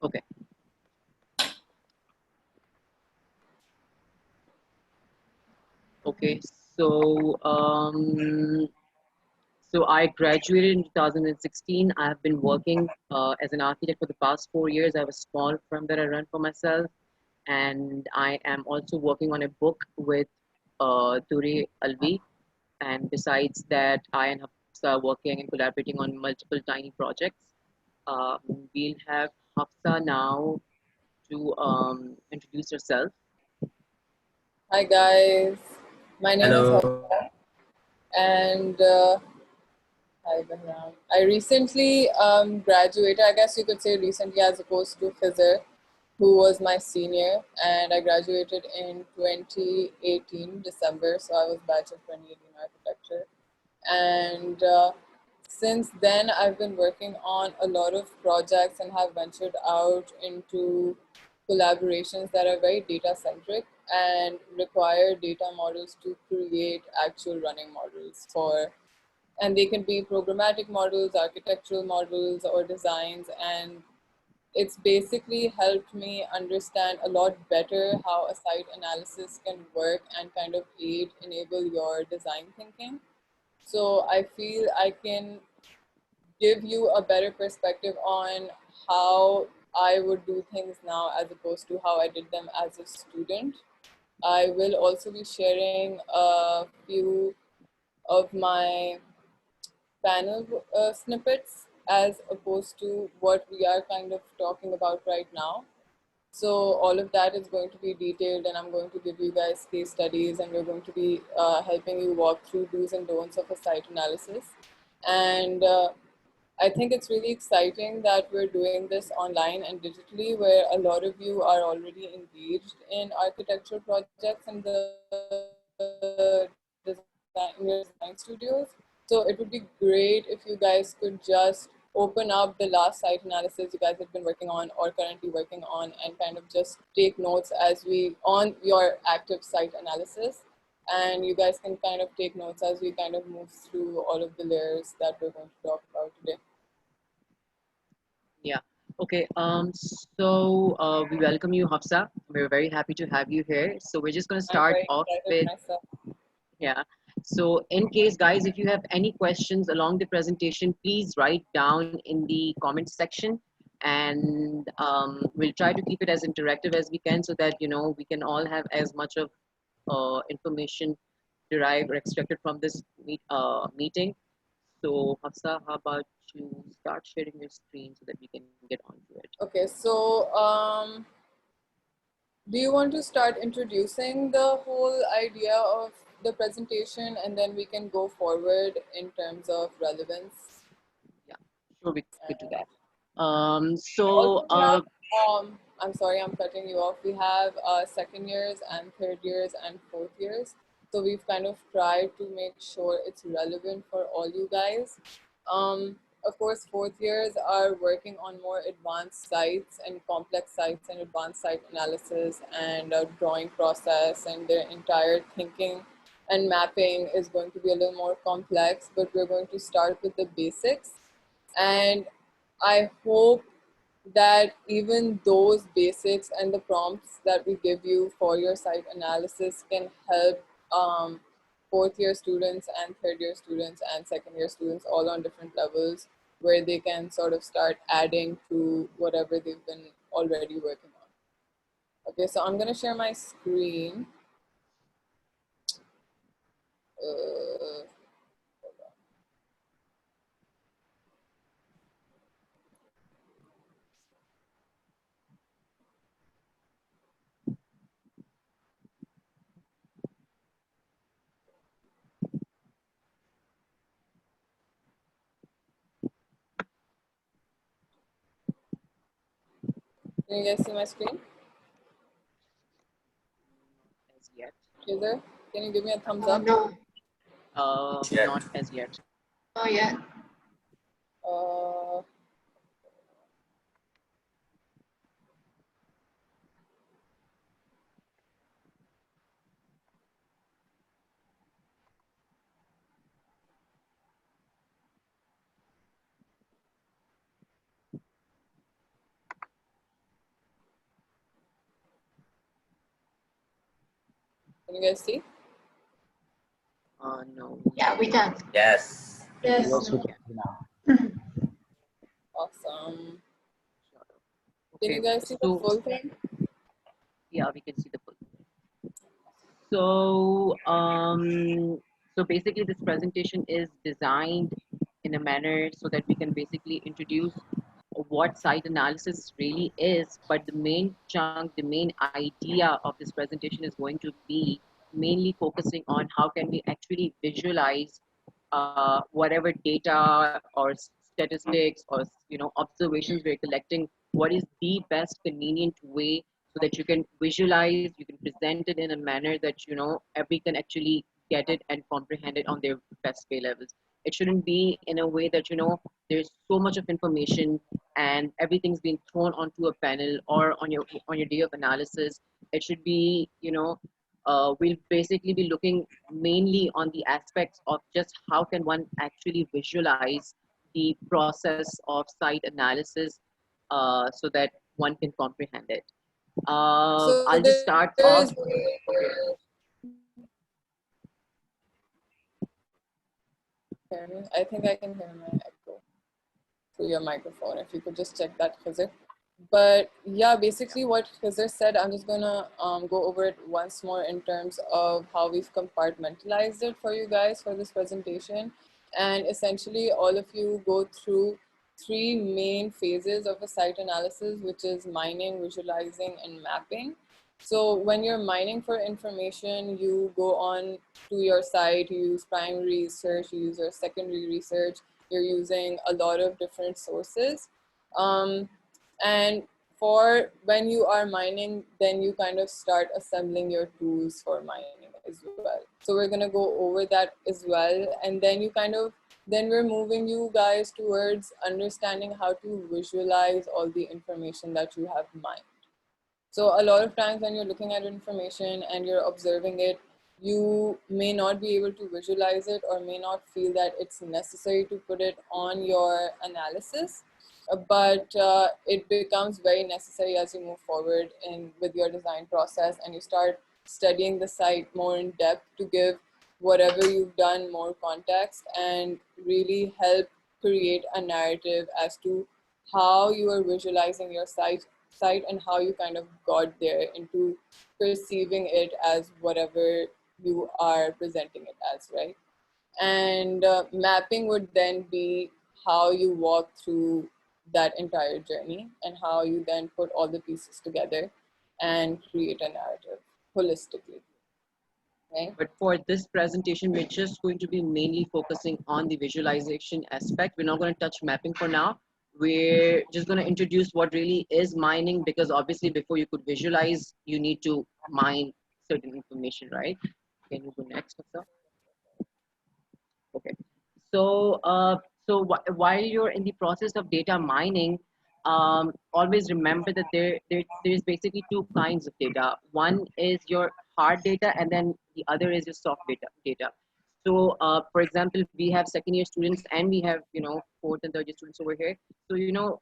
Okay. Okay. So, so I graduated in 2016. I have been working as an architect for the past 4 years. I have a small firm that I run for myself, and I am also working on a book with Ture Alvi. And besides that, I and Hafsa are working and collaborating on multiple tiny projects. Um, we'll have Hafsa now to introduce herself. Hi guys, my name is Hello. Hafsa and hi Bahram. I recently graduated, I guess you could say recently as opposed to Khizer, who was my senior, and I graduated in 2018 December, so I was batch of 2018 architecture. And since then, I've been working on a lot of projects and have ventured out into collaborations that are very data centric and require data models to create actual running models for, and they can be programmatic models, architectural models, or designs. And it's basically helped me understand a lot better how a site analysis can work and kind of enable your design thinking. So I feel I can give you a better perspective on how I would do things now as opposed to how I did them as a student. I will also be sharing a few of my panel snippets as opposed to what we are kind of talking about right now. So all of that is going to be detailed, and I'm going to give you guys case studies, and we're going to be helping you walk through do's and don'ts of a site analysis. And I think it's really exciting that we're doing this online and digitally, where a lot of you are already engaged in architectural projects in in your design studios. So it would be great if you guys could just open up the last site analysis you guys have been working on or currently working on, and kind of just take notes as we on your active site analysis. And you guys can kind of take notes as we kind of move through all of the layers that we're going to talk about today. Yeah. Okay. We welcome you, Hafsa. We're very happy to have you here. So we're just going to I'm start very off excited with, myself. yeah. So in case, guys, if you have any questions along the presentation, please write down in the comment section, and we'll try to keep it as interactive as we can so that, we can all have as much of information derived or extracted from this meeting. So Hafsa, how about you start sharing your screen so that we can get onto it? Okay, so do you want to start introducing the whole idea of the presentation, and then we can go forward in terms of relevance? Yeah, sure, we could do And that. also, we have, I'm sorry, I'm cutting you off. We have second years and third years and fourth years. So we've kind of tried to make sure it's relevant for all you guys. Of course, fourth years are working on more advanced sites and complex sites and advanced site analysis and drawing process, and their entire thinking and mapping is going to be a little more complex, but we're going to start with the basics. And I hope that even those basics and the prompts that we give you for your site analysis can help fourth year students and third year students and second year students all on different levels, where they can sort of start adding to whatever they've been already working on. Okay, so I'm going to share my screen. Uh, can you guys see my screen? As yet. Khizer, can you give me a thumbs up? No, yet. Not as yet. Oh, yeah. Uh, you guys see? No. Yeah, we can. Yes. Yes. We also can now. Awesome. Can Okay, you guys see the so full thing? yeah, we can see the full. So basically, this presentation is designed in a manner so that we can basically introduce what site analysis really is. But the main chunk, the main idea of this presentation is going to be mainly focusing on how can we actually visualize whatever data or statistics or observations we're collecting. What is the best convenient way so that you can visualize, you can present it in a manner that every can actually get it and comprehend it on their best pay levels. It shouldn't be in a way that there's so much of information and everything's being thrown onto a panel or on your day of analysis. It should be we'll basically be looking mainly on the aspects of just how can one actually visualize the process of site analysis so that one can comprehend it. So I'll just there start is, off. hear me? I think I can hear my echo through your microphone. If you could just check that, Khizer. But yeah, basically what Khizer said, I'm just gonna go over it once more in terms of how we've compartmentalized it for you guys for this presentation. And essentially all of you go through three main phases of a site analysis, which is mining, visualizing, and mapping. So when you're mining for information, you go on to your site, you use primary research, you use your secondary research, you're using a lot of different sources. And for when you are mining, then you kind of start assembling your tools for mining as well. So we're gonna go over that as well. And then then we're moving you guys towards understanding how to visualize all the information that you have mined. So a lot of times when you're looking at information and you're observing it, you may not be able to visualize it or may not feel that it's necessary to put it on your analysis. But it becomes very necessary as you move forward with your design process and you start studying the site more in depth to give whatever you've done more context and really help create a narrative as to how you are visualizing your site and how you kind of got there into perceiving it as whatever you are presenting it as, right? And mapping would then be how you walk through that entire journey and how you then put all the pieces together and create a narrative holistically. Okay. But for this presentation, we're just going to be mainly focusing on the visualization aspect. We're not going to touch mapping for now. We're just going to introduce what really is mining, because obviously before you could visualize, you need to mine certain information, right? Can you go next, Hafsa? Okay. So, while you're in the process of data mining, always remember that there's basically two kinds of data. One is your hard data, and then the other is your soft data. So, for example, we have second year students, and we have fourth and third year students over here. So,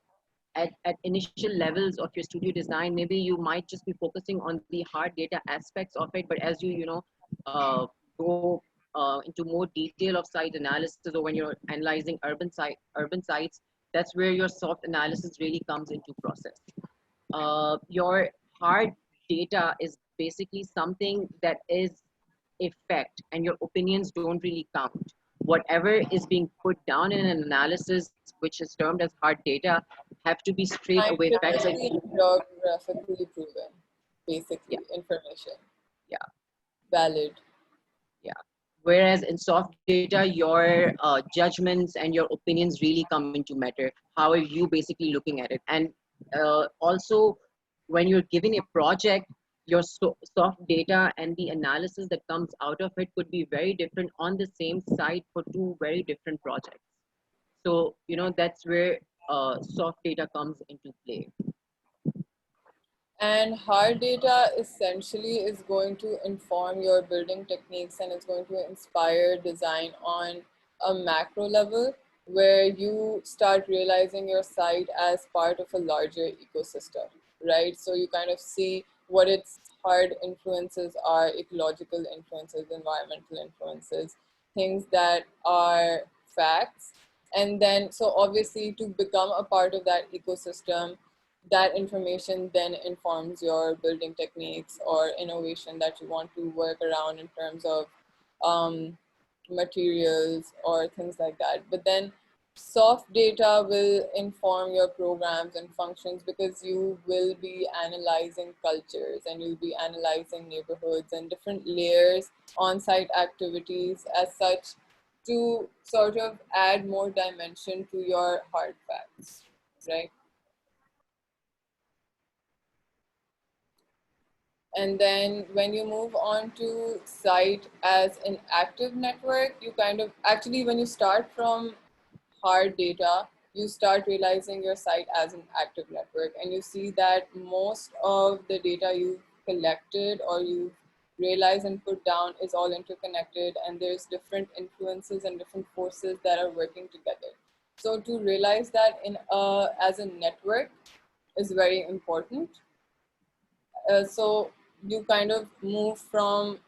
at initial levels of your studio design, maybe you might just be focusing on the hard data aspects of it. But as go into more detail of site analysis, or when you're analyzing urban sites, that's where your soft analysis really comes into process. Your hard data is basically something that is effect, and your opinions don't really count. Whatever is being put down in an analysis, which is termed as hard data, have to be straight away facts. Scientifically and geographically proven, basically, Yeah. information. Yeah. Valid. Yeah. Whereas in soft data, your judgments and your opinions really come into matter. How are you basically looking at it? And also, when you're given a project, your soft data and the analysis that comes out of it could be very different on the same site for two very different projects. So, that's where soft data comes into play. And hard data essentially is going to inform your building techniques and it's going to inspire design on a macro level where you start realizing your site as part of a larger ecosystem, right? So you kind of see what its hard influences are ecological influences, environmental influences, things that are facts. And then, so obviously, to become a part of that ecosystem, that information then informs your building techniques or innovation that you want to work around in terms of materials or things like that. But then soft data will inform your programs and functions, because you will be analyzing cultures and you'll be analyzing neighborhoods and different layers, on-site activities as such, to sort of add more dimension to your hard facts, right? And then when you move on to site as an active network, you kind of, actually when you start from hard data, you start realizing your site as an active network, and you see that most of the data you've collected or you've realized and put down is all interconnected, and there's different influences and different forces that are working together. So to realize that as a network is very important. So you kind of move from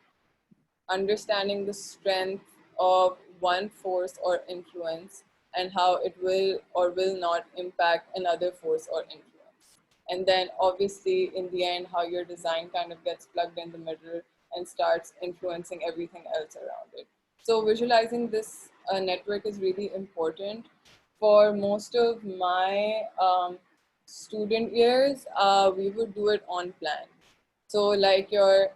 understanding the strength of one force or influence and how it will or will not impact another force or influence. And then obviously in the end, how your design kind of gets plugged in the middle and starts influencing everything else around it. So visualizing this network is really important. For most of my student years, we would do it on plan. So like your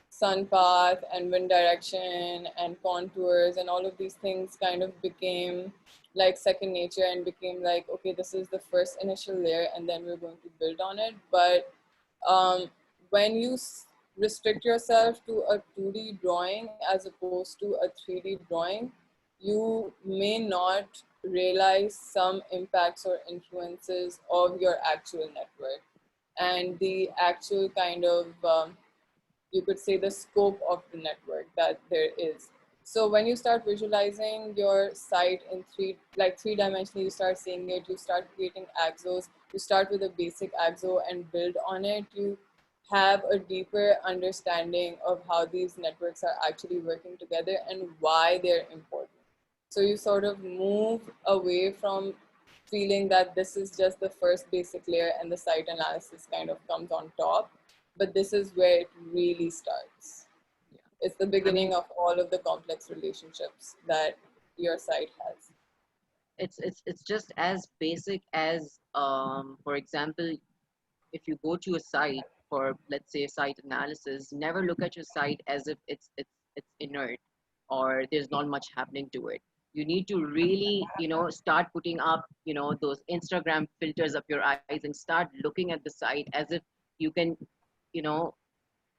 sun path and wind direction and contours and all of these things kind of became like second nature and became like, okay, this is the first initial layer and then we're going to build on it. But when you restrict yourself to a 2D drawing as opposed to a 3D drawing, you may not realize some impacts or influences of your actual network and the actual kind of you could say the scope of the network that there is. So when you start visualizing your site in three-dimensionally, you start seeing it, you start creating axos, you start with a basic axo and build on it, you have a deeper understanding of how these networks are actually working together and why they're important. So you sort of move away from feeling that this is just the first basic layer and the site analysis kind of comes on top, but this is where it really starts. Yeah. It's the beginning of all of the complex relationships that your site has. It's just as basic as for example, if you go to a site for, let's say, site analysis, never look at your site as if it's inert or there's not much happening to it. You need to really, start putting up, those Instagram filters of your eyes and start looking at the site as if you can, you know,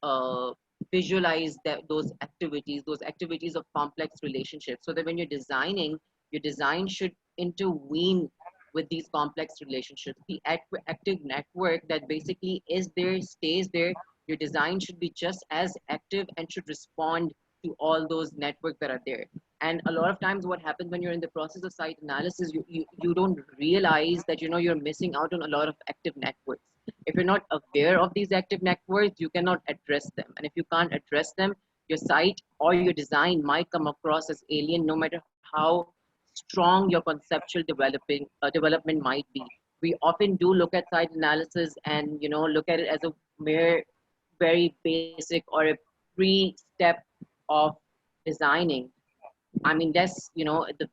uh, visualize those activities of complex relationships, so that when you're designing, your design should intervene with these complex relationships. The active network that basically is there, stays there. Your design should be just as active and should respond to all those networks that are there. And a lot of times what happens when you're in the process of site analysis, you don't realize that you're missing out on a lot of active networks. If you're not aware of these active networks, you cannot address them. And if you can't address them, your site or your design might come across as alien, no matter how strong your conceptual development might be. We often do look at site analysis and look at it as a mere very basic or a pre-step of designing. I mean, that's the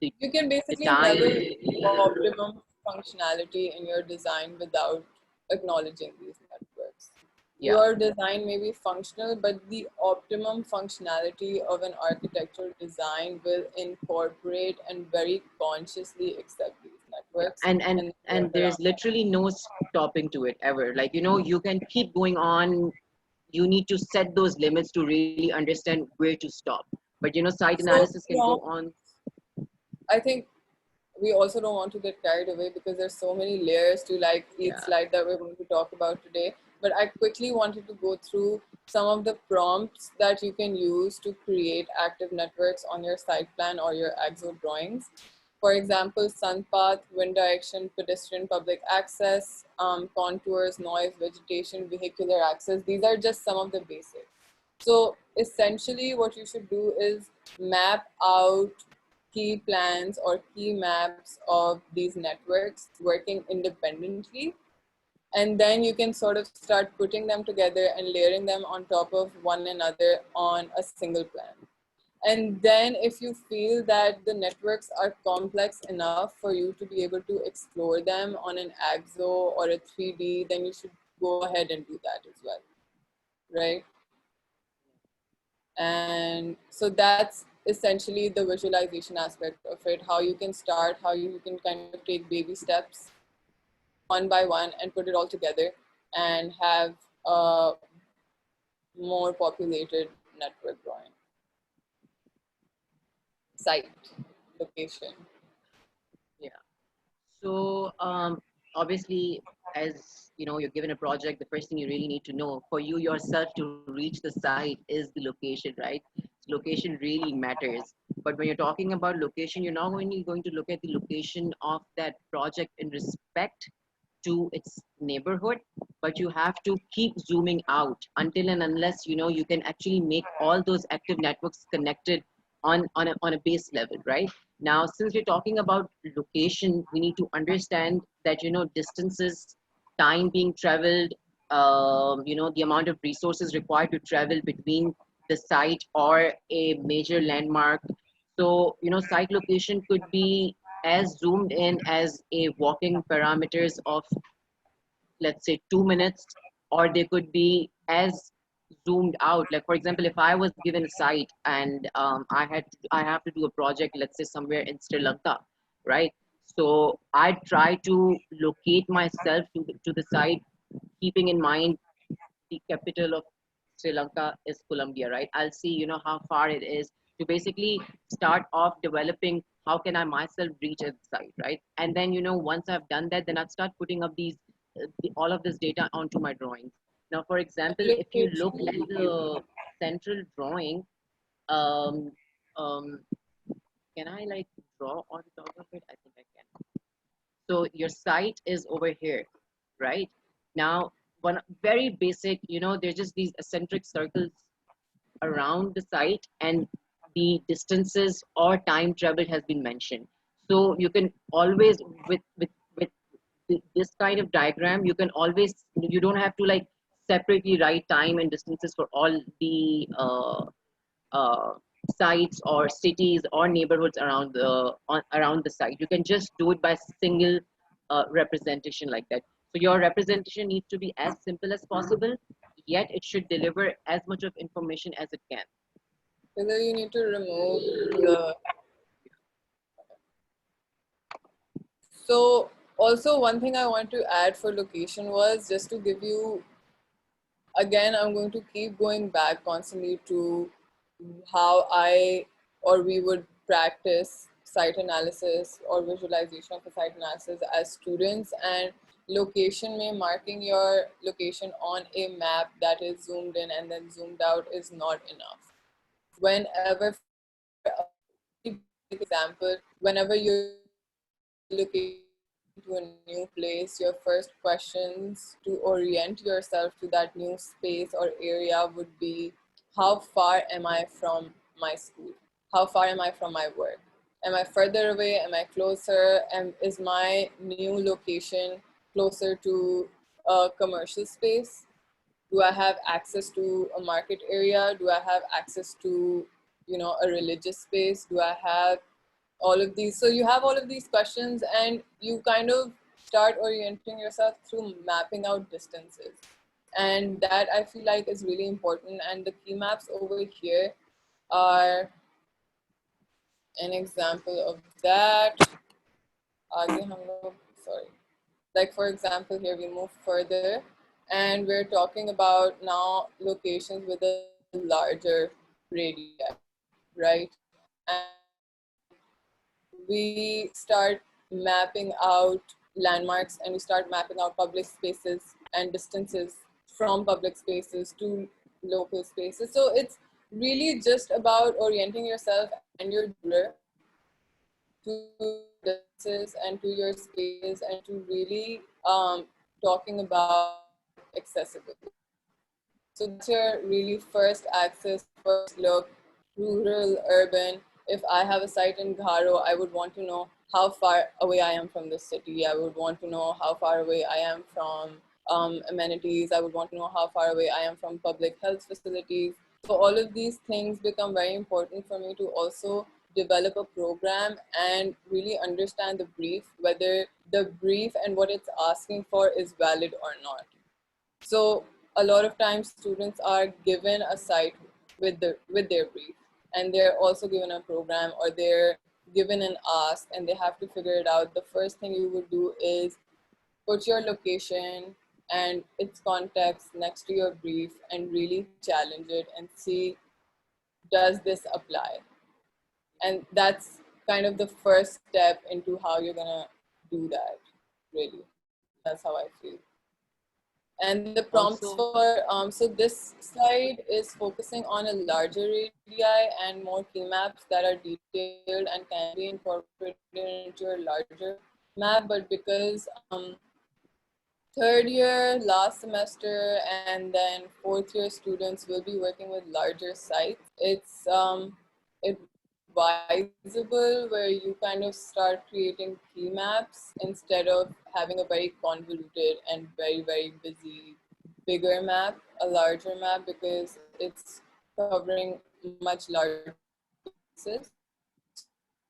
You can basically design. never reach optimum functionality in your design without acknowledging these networks. Yeah. Your design may be functional, but the optimum functionality of an architectural design will incorporate and very consciously accept these Yeah. networks. And there's literally no stopping to it ever. Like, you can keep going on. You need to set those limits to really understand where to stop. But site So analysis can go on. I think we also don't want to get carried away because there's so many layers to like each slide that we're going to talk about today. But I quickly wanted to go through some of the prompts that you can use to create active networks on your site plan or your axo drawings. For example, sun path, wind direction, pedestrian public access, contours, noise, vegetation, vehicular access. These are just some of the basics. So essentially what you should do is map out key plans or key maps of these networks working independently. And then you can sort of start putting them together and layering them on top of one another on a single plan. And then if you feel that the networks are complex enough for you to be able to explore them on an AXO or a 3D, then you should go ahead and do that as well, right? And so that's essentially the visualization aspect of it, how you can start, how you can kind of take baby steps one by one and put it all together and have a more populated network drawing. Site, location. Yeah. So obviously, as you know, you're given a project. The first thing you really need to know for you yourself to reach the site is the location, right? Location really matters. But when you're talking about location, you're not only going to look at the location of that project in respect to its neighborhood, but you have to keep zooming out until and unless you can actually make all those active networks connected on a base level, right? Now, since we're talking about location, we need to understand that distances, time being traveled, the amount of resources required to travel between the site or a major landmark. So site location could be as zoomed in as a walking parameters of, let's say, 2 minutes, or they could be as zoomed out. Like, for example, if I was given a site and I have to do a project, let's say somewhere in Sri Lanka, right? So I try to locate myself to the site, keeping in mind the capital of Sri Lanka is Colombia, right? I'll see, how far it is to basically start off developing how can I myself reach a site, right? And then, once I've done that, then I'll start putting up all of this data onto my drawings. Now, for example, if you look at the central drawing, um, um, can I like draw on top of it? I think I can. So your site is over here, right? Now, one very basic, there's just these eccentric circles around the site, and the distances or time traveled has been mentioned. So you can always, with this kind of diagram, you can always, you don't have to like separately write time and distances for all the uh, sites or cities or neighborhoods around the site. You can just do it by single representation like that. So your representation needs to be as simple as possible, yet it should deliver as much of information as it can. Whether you need to remove the. So also one thing I want to add for location was just to give you, again, I'm going to keep going back constantly to how we would practice site analysis or visualization of a site analysis as students. And location may marking your location on a map that is zoomed in and then zoomed out is not enough. Whenever, for example, whenever you're looking to a new place, your first questions to orient yourself to that new space or area would be, how far am I from my school? How far am I from my work? Am I further away? Am I closer? Is my new location closer to a commercial space? Do I have access to a market area? Do I have access to, a religious space? Do I have all of these? So you have all of these questions and you kind of start orienting yourself through mapping out distances. And that I feel like is really important. And the key maps over here are an example of that. Sorry. Like for example, here we move further and we're talking about now locations with a larger radii, right? And we start mapping out landmarks and we start mapping out public spaces and distances from public spaces to local spaces. So it's really just about orienting yourself and your doer to distances and to your spaces and to really talking about accessibility. So that's your really first access, first look, rural, urban. If I have a site in Gharo, I would want to know how far away I am from the city. I would want to know how far away I am from amenities. I would want to know how far away I am from public health facilities. So all of these things become very important for me to also develop a program and really understand the brief, whether the brief and what it's asking for is valid or not. So a lot of times students are given a site with their brief, and they're also given a program, or they're given an ask and they have to figure it out. The first thing you would do is put your location and its context next to your brief and really challenge it and see, does this apply? And that's kind of the first step into how you're gonna do that, really. That's how I feel. And the prompts Also, for, so this slide is focusing on a larger radii and more key maps that are detailed and can be incorporated into a larger map. But because third year, last semester, and then fourth year students will be working with larger sites, it's advisable where you kind of start creating key maps instead of having a very convoluted and very, very busy bigger map, a larger map, because it's covering much larger spaces.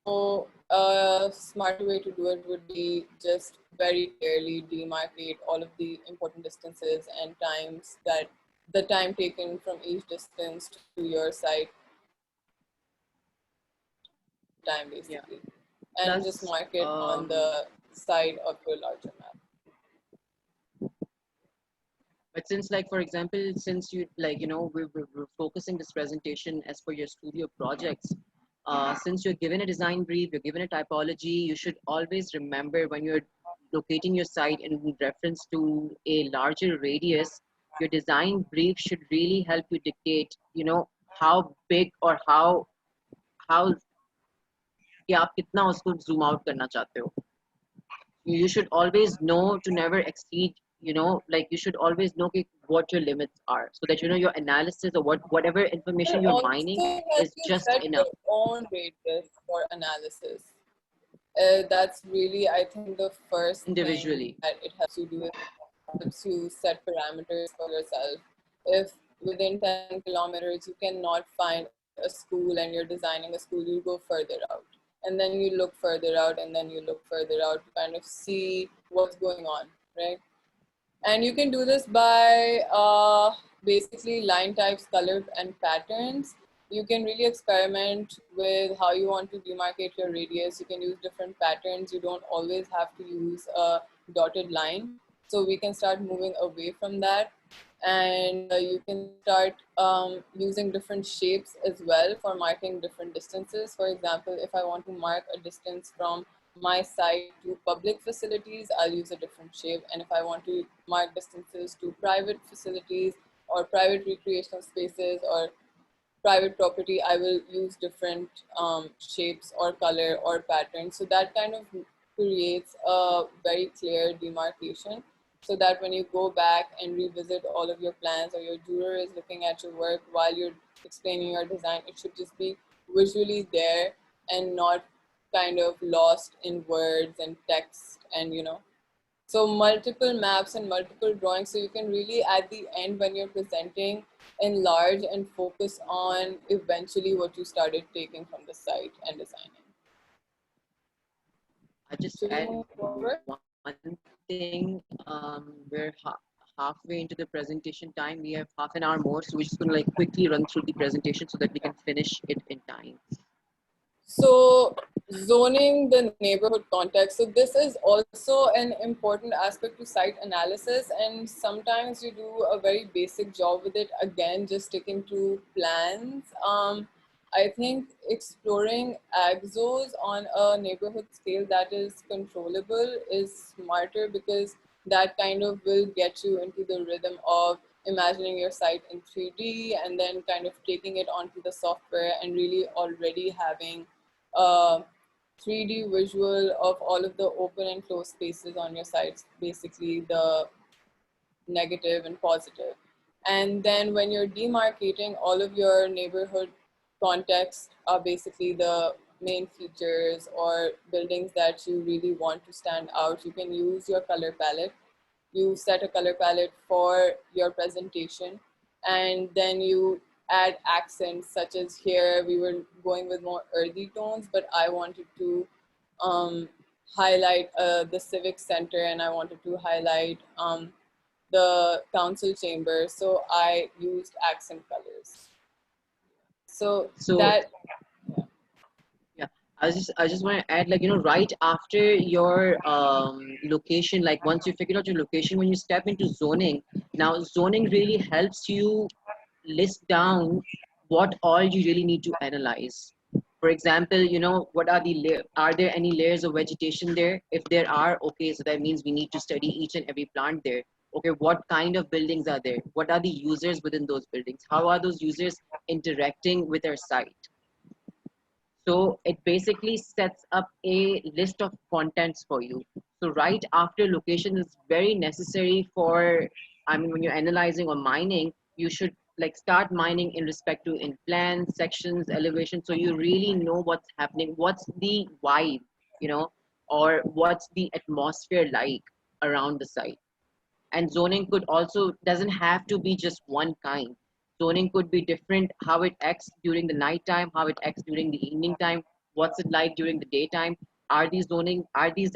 So a smarter way to do it would be just very clearly demarcate all of the important distances and times, that the time taken from each distance to your site, time yeah. basically, and just Plus, mark it on the side of your larger map. but since, like, for example, since you, like, we're focusing this presentation as for your studio projects. Since you're given a design brief, you're given a typology, you should always remember when you're locating your site in reference to a larger radius, your design brief should really help you dictate, how big or how कि आप कितना उसको zoom out करना चाहते हो. You should always know to never exceed, like you should always know what your limits are, so that your analysis or whatever information It you're also mining helps is you just set enough your own radius for analysis. That's really, I think, the first thing individually. that it helps you do. It helps you set parameters for yourself. If within 10 kilometers you cannot find a school and you're designing a school, you go further out. And then you look further out, and then you look further out to kind of see what's going on, right? And you can do this by basically line types, color, and patterns. You can really experiment with how you want to demarcate your radius. You can use different patterns. You don't always have to use a dotted line. So we can start moving away from that. And you can start using different shapes as well for marking different distances. For example, if I want to mark a distance from my site to public facilities, I'll use a different shape. And if I want to mark distances to private facilities or private recreational spaces or private property, I will use different shapes or color or pattern. So that kind of creates a very clear demarcation, so that when you go back and revisit all of your plans, or your juror is looking at your work while you're explaining your design, it should just be visually there and not kind of lost in words and text and so multiple maps and multiple drawings, so you can really at the end when you're presenting enlarge and focus on eventually what you started taking from the site and designing. I just Should we add move forward? one thing. We're halfway into the presentation time. We have half an hour more, so we're just gonna like quickly run through the presentation so that we can finish it in time. So zoning the neighborhood context. So this is also an important aspect to site analysis, and sometimes you do a very basic job with it. Again, just sticking to plans. I think exploring axos on a neighborhood scale that is controllable is smarter, because that kind of will get you into the rhythm of imagining your site in 3D and then kind of taking it onto the software and really already having a 3D visual of all of the open and closed spaces on your sites, basically the negative and positive. And then when you're demarcating, all of your neighborhood contexts are basically the main features or buildings that you really want to stand out. You can use your color palette. You set a color palette for your presentation, and then you add accents, such as here we were going with more earthy tones, but I wanted to highlight the civic center, and I wanted to highlight the council chamber, so I used accent colors. So that, yeah, I just want to add, like, right after your location, like once you figure out your location, when you step into zoning, now zoning really helps you list down what all you really need to analyze. For example, what are are there any layers of vegetation there? If there are, okay, so that means we need to study each and every plant there. Okay, what kind of buildings are there? What are the users within those buildings? How are those users interacting with our site? So it basically sets up a list of contents for you. So right after location is very necessary for, I mean, when you're analyzing or mining, you should like start mining in respect to in plans, sections, elevation. So you really know what's happening, what's the vibe, or what's the atmosphere like around the site. And zoning could also doesn't have to be just one kind. Zoning could be different, how it acts during the night time, how it acts during the evening time, what's it like during the daytime. Are these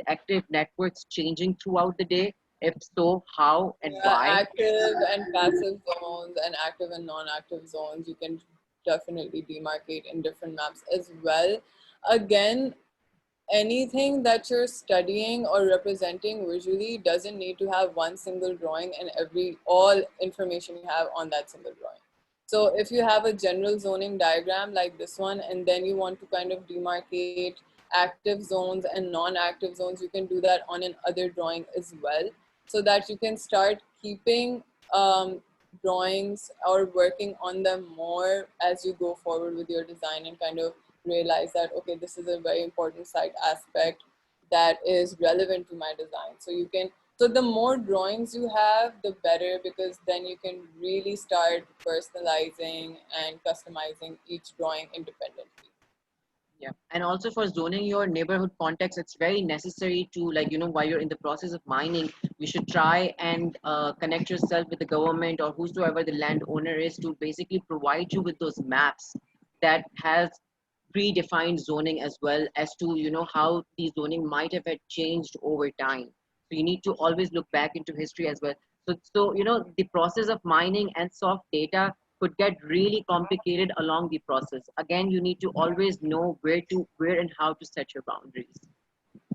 active networks changing throughout the day? If so, how and yeah, why? active and passive zones and active and non-active zones, you can definitely demarcate in different maps as well. Again, anything that you're studying or representing visually doesn't need to have one single drawing and all information you have on that single drawing. So if you have a general zoning diagram like this one, and then you want to kind of demarcate active zones and non-active zones, you can do that on an other drawing as well, so that you can start keeping drawings or working on them more as you go forward with your design, and kind of realize that, okay, this is a very important site aspect that is relevant to my design. So the more drawings you have, the better, because then you can really start personalizing and customizing each drawing independently. Yeah, and also for zoning your neighborhood context, it's very necessary to, like, while you're in the process of mining, you should try and connect yourself with the government or whosoever the landowner is to basically provide you with those maps that has predefined zoning as well as to, how the zoning might have had changed over time. So you need to always look back into history as well. So the process of mining and soft data could get really complicated along the process. Again, you need to always know where and how to set your boundaries.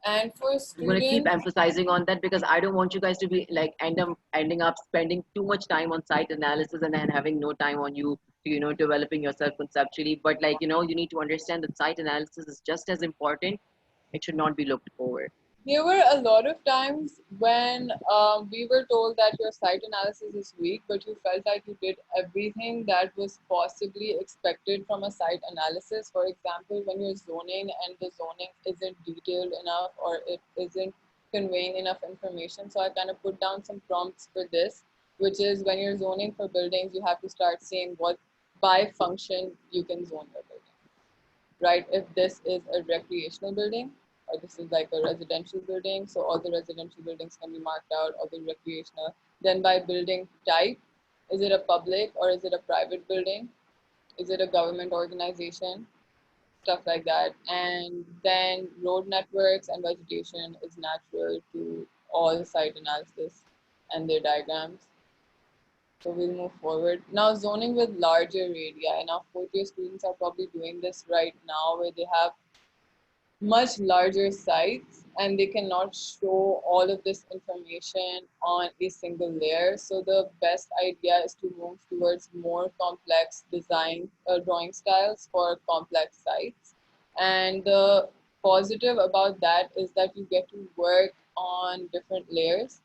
And for I'm going to keep students, emphasizing on that because I don't want you guys to be like ending up spending too much time on site analysis and then having no time on you to, developing yourself conceptually. But like, you need to understand that site analysis is just as important. It should not be looked over. there were a lot of times when we were told that your site analysis is weak, but you felt like you did everything that was possibly expected from a site analysis. For example, when you're zoning and the zoning isn't detailed enough or it isn't conveying enough information. So I kind of put down some prompts for this, which is when you're zoning for buildings, you have to start saying what by function you can zone your building, right? If this is a recreational building, or this is like a residential building, so all the residential buildings can be marked out, or the recreational. Then by building type, is it a public or is it a private building? Is it a government organization? Stuff like that. And then road networks and vegetation is natural to all site analysis and their diagrams. So we'll move forward. Now zoning with larger radii. Now fourth year students are probably doing this right now, where they have much larger sites and they cannot show all of this information on a single layer. So the best idea is to move towards more complex design drawing styles for complex sites. And the positive about that is that you get to work on different layers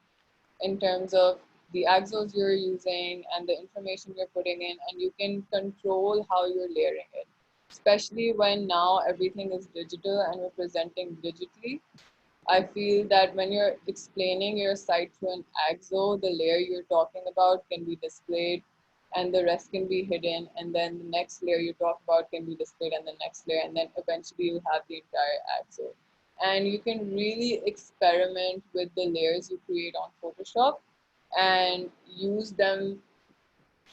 in terms of the axles you're using and the information you're putting in, and you can control how you're layering it. especially when now everything is digital and we're presenting digitally. I feel that when you're explaining your site through an AXO, the layer you're talking about can be displayed and the rest can be hidden. And then the next layer you talk about can be displayed and the next layer. And then eventually you'll have the entire AXO. And you can really experiment with the layers you create on Photoshop and use them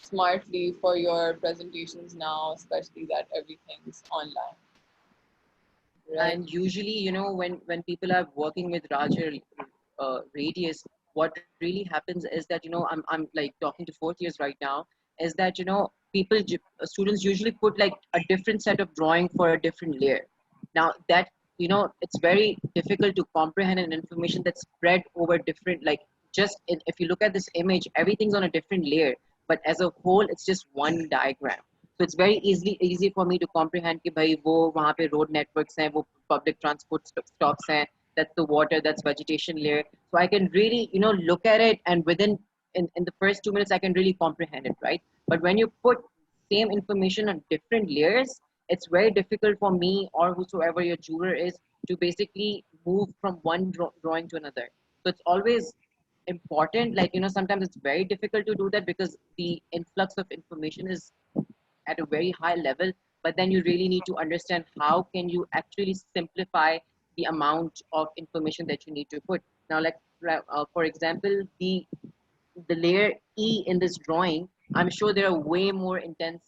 smartly for your presentations now, especially that everything's online. Right? And usually, when people are working with larger radius, what really happens is that I'm like talking to fourth years right now, is that students usually put like a different set of drawing for a different layer. Now that it's very difficult to comprehend an information that's spread over different, like if you look at this image, everything's on a different layer, but as a whole it's just one diagram. So it's very easy for me to comprehend कि भाई वो वहाँ पे road networks हैं, वो public transport stops हैं, that's the water, that's vegetation layer. So I can really look at it, and within in the first 2 minutes I can really comprehend it, right? But when you put same information on different layers, it's very difficult for me or whosoever your juror is to basically move from one drawing to another. So it's always important, like sometimes it's very difficult to do that because the influx of information is at a very high level, but then you really need to understand how can you actually simplify the amount of information that you need to put. Now, like for example, the layer E in this drawing, I'm sure there are way more intense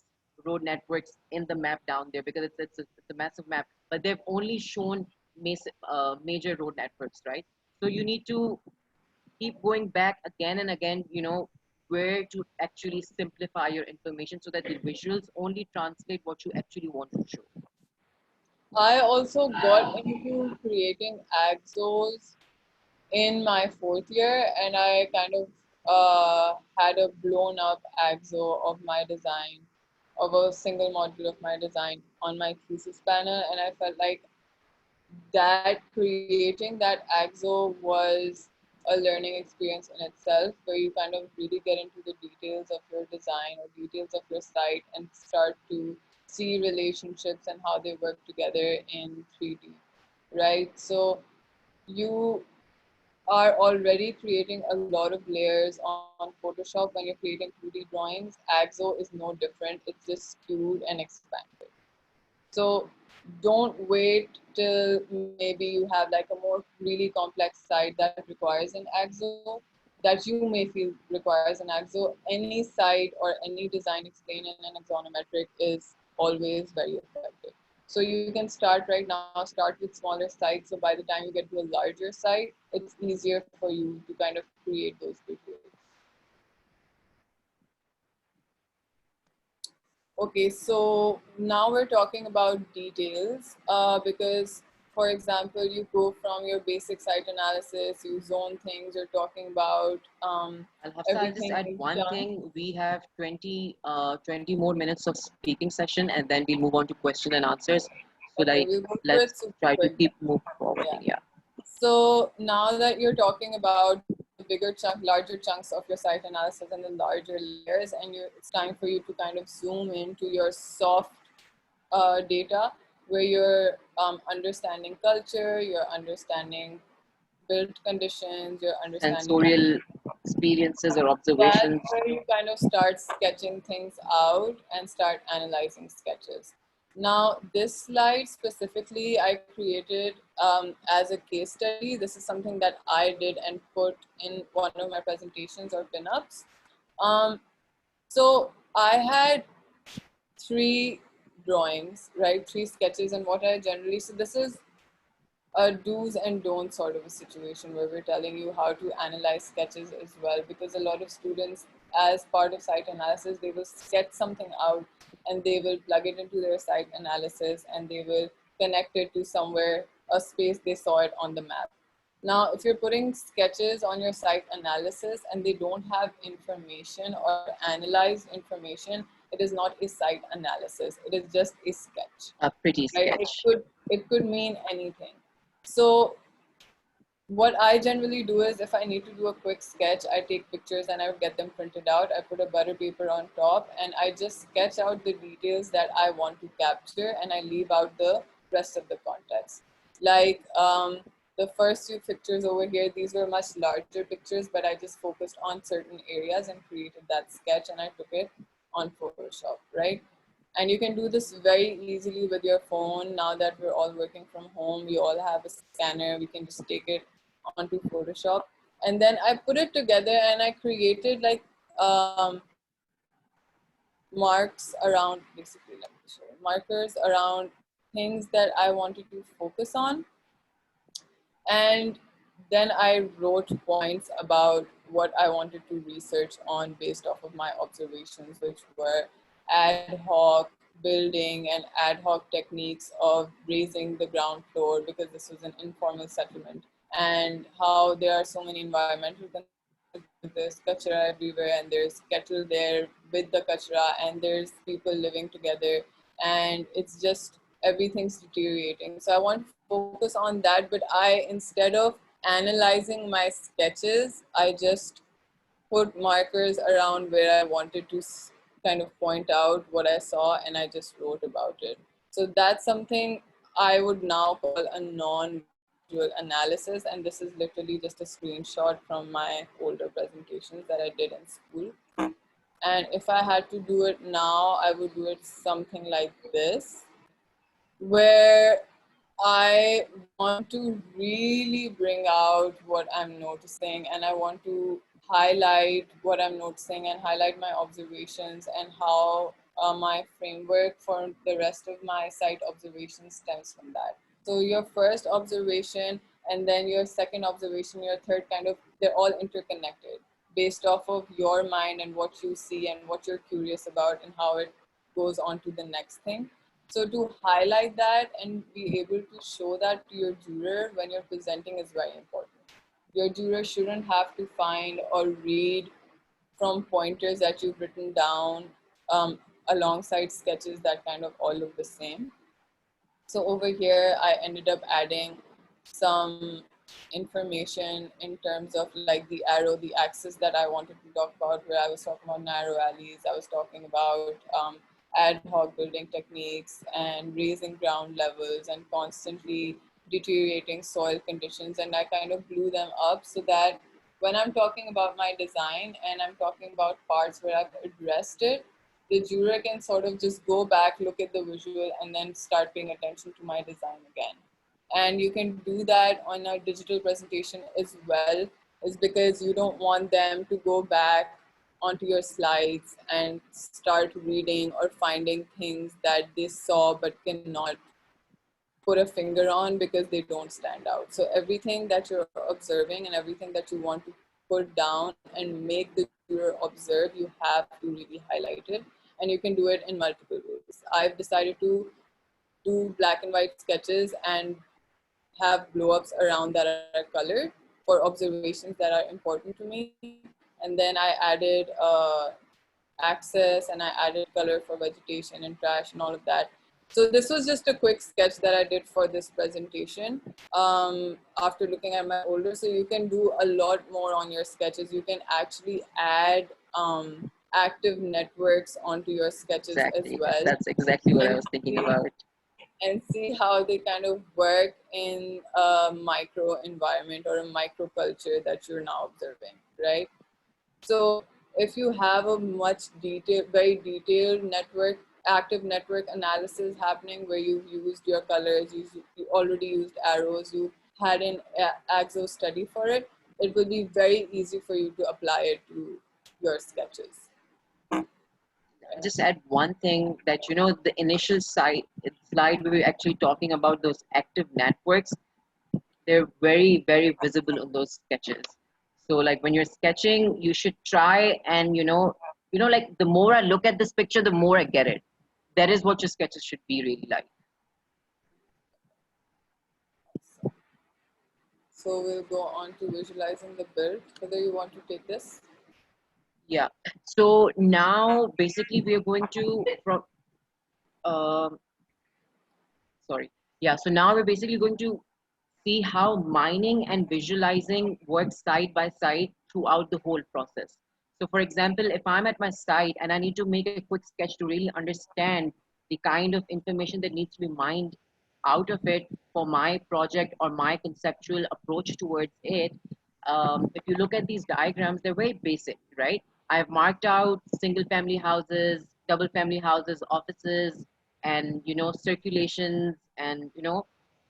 road networks in the map down there because it's a massive map, but they've only shown major road networks, right? So you need to keep going back again and again, where to actually simplify your information so that the visuals only translate what you actually want to show. I also got into creating AXOs in my fourth year, and I kind of had a blown up AXO of my design, of a single module of my design on my thesis panel, and I felt like that creating that AXO was a learning experience in itself, where you kind of really get into the details of your design or details of your site and start to see relationships and how they work together in 3D, right? So you are already creating a lot of layers on Photoshop when you're creating 2D drawings. AXO is no different. It's just skewed and expanded. So don't wait till maybe you have like a more really complex site that requires an AXO, that you may feel requires an AXO. Any site or any design explained in an axonometric is always very effective. So you can start right now, start with smaller sites. So by the time you get to a larger site, it's easier for you to kind of create those visuals. Okay, so now we're talking about details because, for example, you go from your basic site analysis, you zone things, you're talking about Hafsa, I'll just add one thing. We have 20 more minutes of speaking session, and then we'll move on to question and answers. So Okay, let's try to keep moving forward. Yeah. So now that you're talking about the bigger chunk, larger chunks of your site analysis and the larger layers, and it's time for you to kind of zoom into your soft data, where you're understanding culture, you're understanding built conditions, you're understanding sensorial experiences or observations. That's where you kind of start sketching things out and start analyzing sketches. Now, this slide specifically I created as a case study. This is something that I did and put in one of my presentations or pinups. So I had 3 drawings, right? 3 sketches, and what I generally, so this is a do's and don'ts sort of a situation where we're telling you how to analyze sketches as well, because a lot of students, as part of site analysis, they will sketch something out and they will plug it into their site analysis and they will connect it to somewhere, a space they saw it on the map. Now, if you're putting sketches on your site analysis and they don't have information or analyzed information, it is not a site analysis. It is just a sketch. A pretty sketch. Right? It could mean anything. So What I generally do is if I need to do a quick sketch, I take pictures and I would get them printed out. I put a butter paper on top and I just sketch out the details that I want to capture and I leave out the rest of the context. Like the first few pictures over here, these were much larger pictures, but I just focused on certain areas and created that sketch and I took it on Photoshop, right? And you can do this very easily with your phone. Now that we're all working from home, we all have a scanner. We can just take it onto Photoshop. And then I put it together and I created like marks around, basically, let me show you, markers around things that I wanted to focus on. And then I wrote points about what I wanted to research on based off of my observations, which were ad hoc building and ad hoc techniques of raising the ground floor because this was an informal settlement, and how there are so many environmental concerns because there's kachra everywhere and there's kettle there with the kachra and there's people living together and it's just everything's deteriorating. So I want to focus on that, but instead of analyzing my sketches, I just put markers around where I wanted to kind of point out what I saw and I just wrote about it. So that's something I would now call a non-visual analysis, and this is literally just a screenshot from my older presentations that I did in school. And if I had to do it now, I would do it something like this, where I want to really bring out what I'm noticing and I want to highlight what I'm noticing and highlight my observations and how my framework for the rest of my site observations stems from that. So your first observation and then your second observation, your third kind of, they're all interconnected based off of your mind and what you see and what you're curious about and how it goes on to the next thing. So to highlight that and be able to show that to your juror when you're presenting is very important. Your juror shouldn't have to find or read from pointers that you've written down alongside sketches that kind of all look the same. So over here, I ended up adding some information in terms of like the arrow, the axis that I wanted to talk about, where I was talking about narrow alleys, I was talking about ad hoc building techniques and raising ground levels and constantly deteriorating soil conditions. And I kind of blew them up so that when I'm talking about my design and I'm talking about parts where I've addressed it, the juror can sort of just go back, look at the visual, and then start paying attention to my design again. And you can do that on a digital presentation as well, is because you don't want them to go back onto your slides and start reading or finding things that they saw but cannot put a finger on because they don't stand out. So everything that you're observing and everything that you want to put down and make the viewer observe, you have to really highlight it. And you can do it in multiple ways. I've decided to do black and white sketches and have blow-ups around that are colored for observations that are important to me. And then I added access and I added color for vegetation and trash and all of that. So this was just a quick sketch that I did for this presentation after looking at my older. So you can do a lot more on your sketches. You can actually add active networks onto your sketches as well. That's exactly what I was thinking about. And see how they kind of work in a micro environment or a microculture that you're now observing, right? So if you have a very detailed network, active network analysis happening where you've used your colors, you already used arrows, you had an AXO study for it, it will be very easy for you to apply it to your sketches. Just add one thing that, the initial slide we were actually talking about those active networks, they're very, very visible on those sketches. So like when you're sketching, you should try and, like the more I look at this picture, the more I get it. That is what your sketches should be really like. So we'll go on to visualizing the build. Whether you want to take this? Yeah. So now basically we are going to sorry. Yeah. So now we're basically going to see how mining and visualizing work side by side throughout the whole process. So for example, if I'm at my site and I need to make a quick sketch to really understand the kind of information that needs to be mined out of it for my project or my conceptual approach towards it, if you look at these diagrams, they're very basic, right? I've marked out single family houses, double family houses, offices, and circulations, and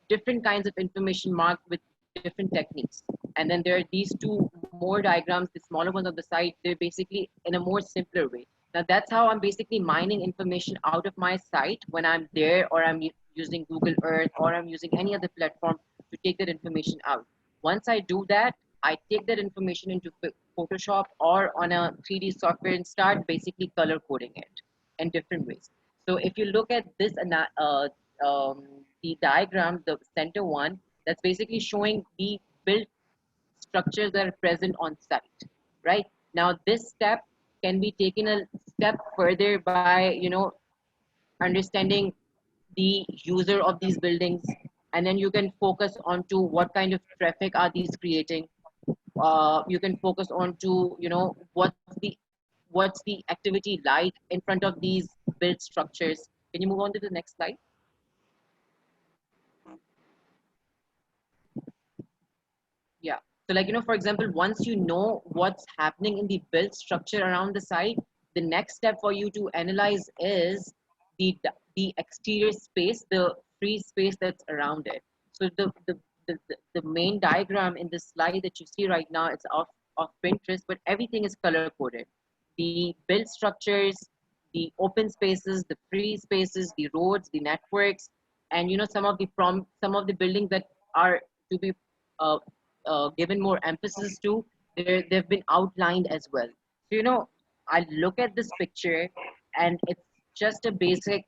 different kinds of information marked with different techniques. And then there are these two more diagrams, the smaller ones on the side. They're basically in a more simpler way. Now that's how I'm basically mining information out of my site when I'm there, or I'm using Google Earth, or I'm using any other platform to take that information out. Once I do that, I take that information into Photoshop or on a 3D software and start basically color coding it in different ways. So if you look at this, the diagram, the center one, that's basically showing the built structures that are present on site, right? Now this step can be taken a step further by, understanding the user of these buildings, and then you can focus on to what kind of traffic are these creating. You can focus on to, what's the activity like in front of these built structures. Can you move on to the next slide? Yeah. So like, for example, once you know what's happening in the built structure around the site, the next step for you to analyze is the exterior space, the free space that's around it. So the main diagram in this slide that you see right now, it's of Pinterest, but everything is color coded. The built structures, the open spaces, the free spaces, the roads, the networks, and some of the buildings that are to be uh, given more emphasis to, they've been outlined as well. So I look at this picture, and it's just a basic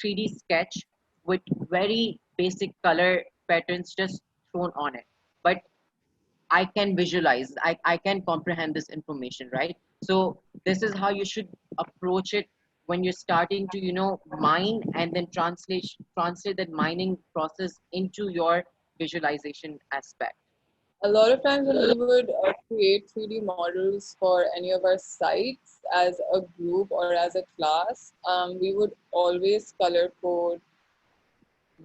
3D sketch with very basic color patterns just thrown on it. But I can visualize, I can comprehend this information, right? So this is how you should approach it when you're starting to, mine, and then translate that mining process into your visualization aspect. A lot of times when we would create 3D models for any of our sites as a group or as a class, we would always color code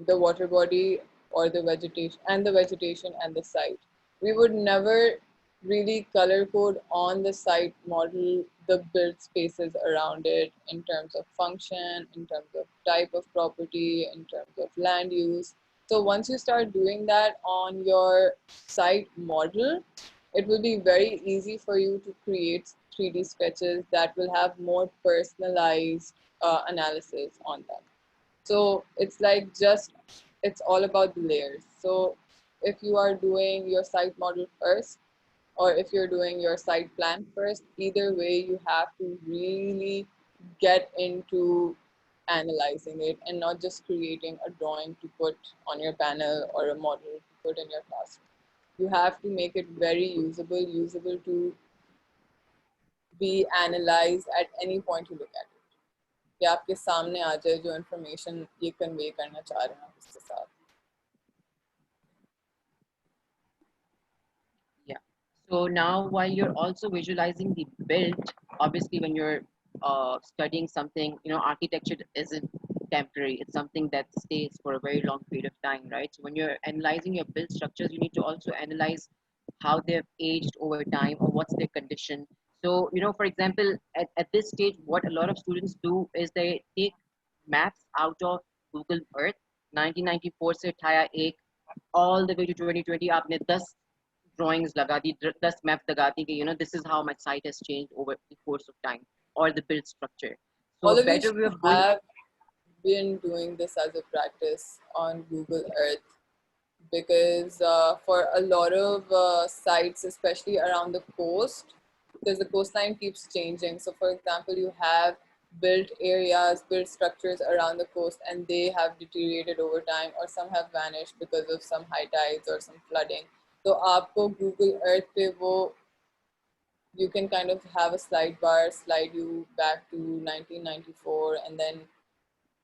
the water body or the vegetation and the site. We would never really color code on the site model the built spaces around it in terms of function, in terms of type of property, in terms of land use. So once you start doing that on your site model, it will be very easy for you to create 3D sketches that will have more personalized analysis on them. So it's like it's all about the layers. So if you are doing your site model first, or if you're doing your site plan first, either way, you have to really get into analyzing it and not just creating a drawing to put on your panel or a model to put in your classroom. You have to make it very usable to be analyzed at any point you look at it. कि आपके सामने आ जाए जो information ये convey करना चाह रहे हैं आप इसके साथ. Yeah. So now while you're also visualizing the build, obviously when you're studying something, architecture isn't temporary. It's something that stays for a very long period of time, right? So when you're analyzing your build structures, you need to also analyze how they've aged over time or what's their condition. So, for example, at this stage, what a lot of students do is they take maps out of Google Earth. 1994 से उठाया एक, all the way to 2020 आपने 10 drawings लगा दी, 10 maps लगा दी कि this is how my site has changed over the course of time, or the build structure. So All of you better way should of going. have been doing this as a practice on Google Earth, because for a lot of sites, especially around the coast, because the coastline keeps changing. So for example, you have built areas, built structures around the coast, and they have deteriorated over time, or some have vanished because of some high tides or some flooding. So आपको Google Earth पे वो you can kind of have a slide bar, slide you back to 1994, and then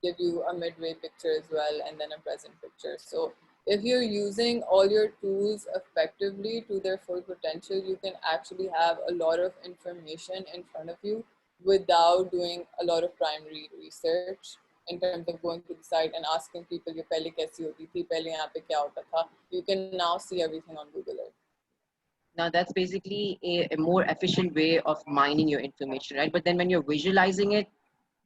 give you a midway picture as well, and then a present picture. So if you're using all your tools effectively to their full potential, you can actually have a lot of information in front of you without doing a lot of primary research in terms of going to the site and asking people, "ये पहले कैसी होती थी, पहले यहाँ पे क्या होता था?" You can now see everything on Google Earth. Now that's basically a more efficient way of mining your information, right? But then when you're visualizing it,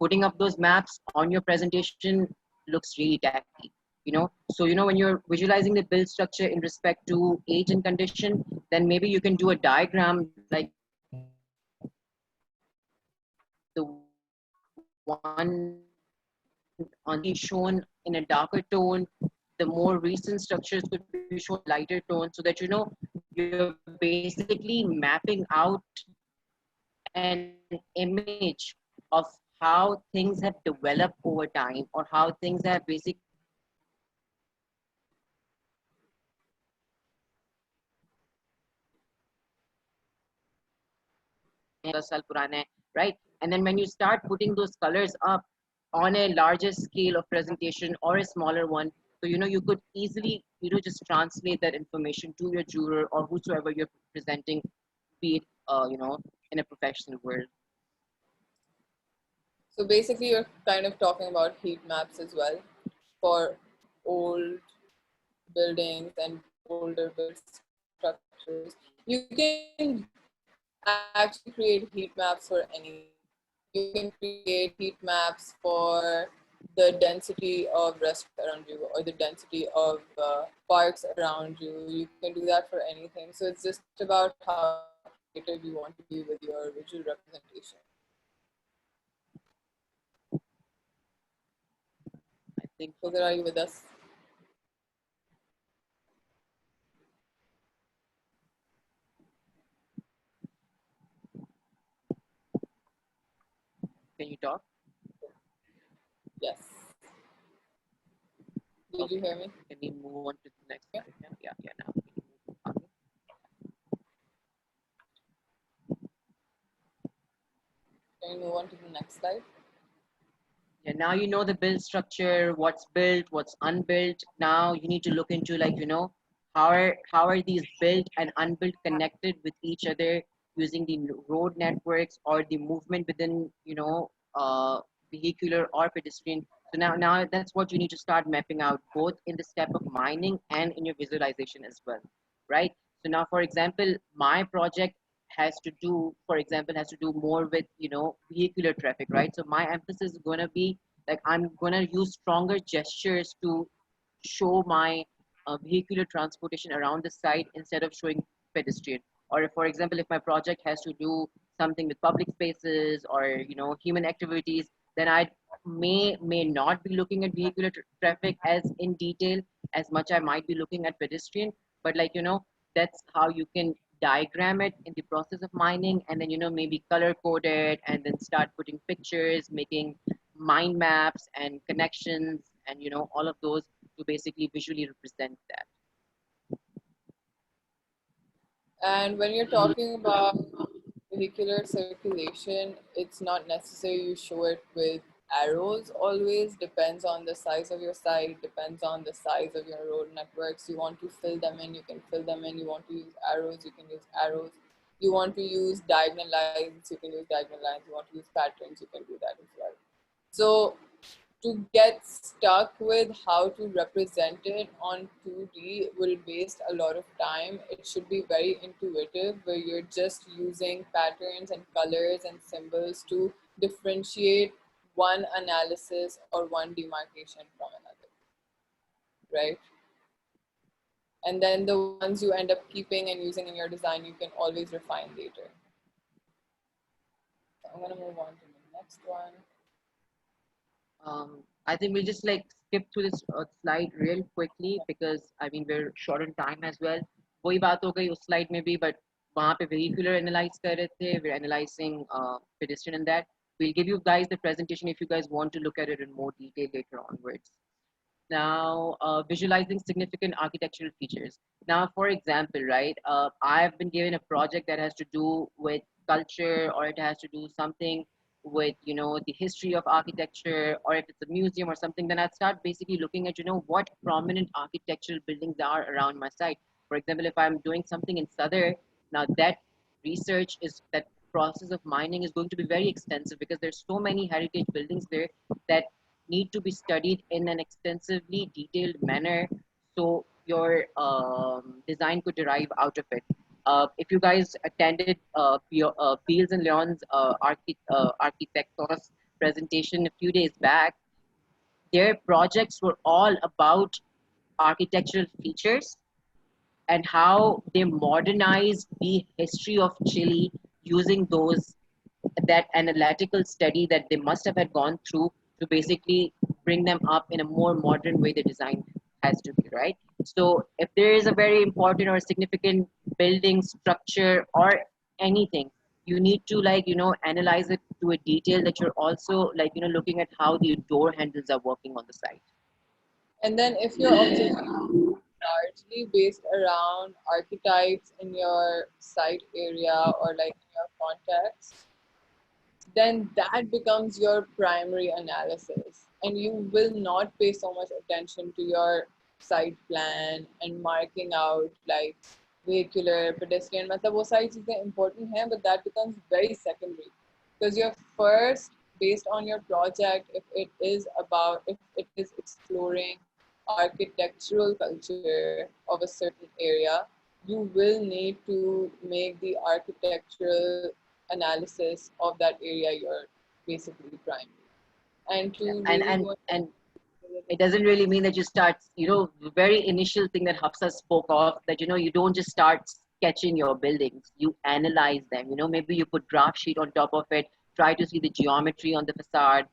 putting up those maps on your presentation looks really tacky, you know? So, you know, when you're visualizing the build structure in respect to age and condition, then maybe you can do a diagram like the one on the shown in a darker tone. The more recent structures could be shown in a lighter tone, so that, you know, you're basically mapping out an image of how things have developed over time, or how things have basically right? And then when you start putting those colors up on a larger scale of presentation or a smaller one, so, you know, you could easily, you know, just translate that information to your juror or whosoever you're presenting, be it, you know, in a professional world. So basically, you're kind of talking about heat maps as well for old buildings and older build structures. You can actually create heat maps for anything. You can create heat maps for the density of restaurants around you or the density of parks around you. You can do that for anything. So it's just about how creative you want to be with your visual representation. I think. Khizer, are you with us? Can you talk? Yes. Did you hear me? Can we move on to the next slide? Yeah, now. Can you move on to the next slide? Yeah, now you know the build structure, what's built, what's unbuilt. Now you need to look into, like, you know, how are these built and unbuilt connected with each other using the road networks or the movement within, you know, vehicular or pedestrian. So now that's what you need to start mapping out, both in the step of mining and in your visualization as well, right? So now, for example, my project has to do more with, you know, vehicular traffic, right? So my emphasis is going to be like, I'm going to use stronger gestures to show my vehicular transportation around the site instead of showing pedestrian. Or if, for example, if my project has to do something with public spaces or, you know, human activities, then I may not be looking at vehicular traffic as in detail as much I might be looking at pedestrian. But, like, you know, that's how you can diagram it in the process of mining, and then, you know, maybe color code it, and then start putting pictures, making mind maps and connections, and, you know, all of those to basically visually represent that. And when you're talking about vehicular circulation, it's not necessary you show it with arrows always. Depends on the size of your site, depends on the size of your road networks. You want to fill them in, you can fill them in. You want to use arrows, you can use arrows. You want to use diagonal lines, you can use diagonal lines. You want to use patterns, you can do that as well. So to get stuck with how to represent it on 2D will waste a lot of time. It should be very intuitive, where you're just using patterns and colors and symbols to differentiate one analysis or one demarcation from another, right? And then the ones you end up keeping and using in your design, you can always refine later. So I'm gonna move on to the next one. I think we'll just like skip through this slide real quickly, because I mean we're short on time as well. वही बात हो गई उस slide में भी, but वहाँ पे vehicular analyze कर रहे थे. We're analyzing pedestrian and that. We'll give you guys the presentation if you guys want to look at it in more detail later onwards. Now, visualizing significant architectural features. Now, for example, right, I've been given a project that has to do with culture, or it has to do something with, the history of architecture, or if it's a museum or something, then I'd start basically looking at, what prominent architectural buildings are around my site. For example, if I'm doing something in Sadr, now that process of mining is going to be very extensive, because there's so many heritage buildings there that need to be studied in an extensively detailed manner, so your design could derive out of it. If you guys attended Beals and Leon's Architectos presentation a few days back, their projects were all about architectural features and how they modernized the history of Chile using that analytical study that they must have had gone through to basically bring them up in a more modern way the design has to be, right? So if there is a very important or significant building structure or anything, you need to, like, analyze it to a detail that you're also, like, looking at how the door handles are working on the site. And then if your observation is largely based around archetypes in your site area or like in your context, then that becomes your primary analysis. And you will not pay so much attention to your site plan and marking out like vehicular, pedestrian. मतलब वो सारी चीज़ें important हैं, but that becomes very secondary. Because you're first, based on your project, if it is exploring architectural culture of a certain area, you will need to make the architectural analysis of that area your basically primary. And to and really and go and it doesn't really mean that you start, the very initial thing that Hafsa spoke of, that, you don't just start sketching your buildings, you analyze them. Maybe you put graph sheet on top of it, try to see the geometry on the facades,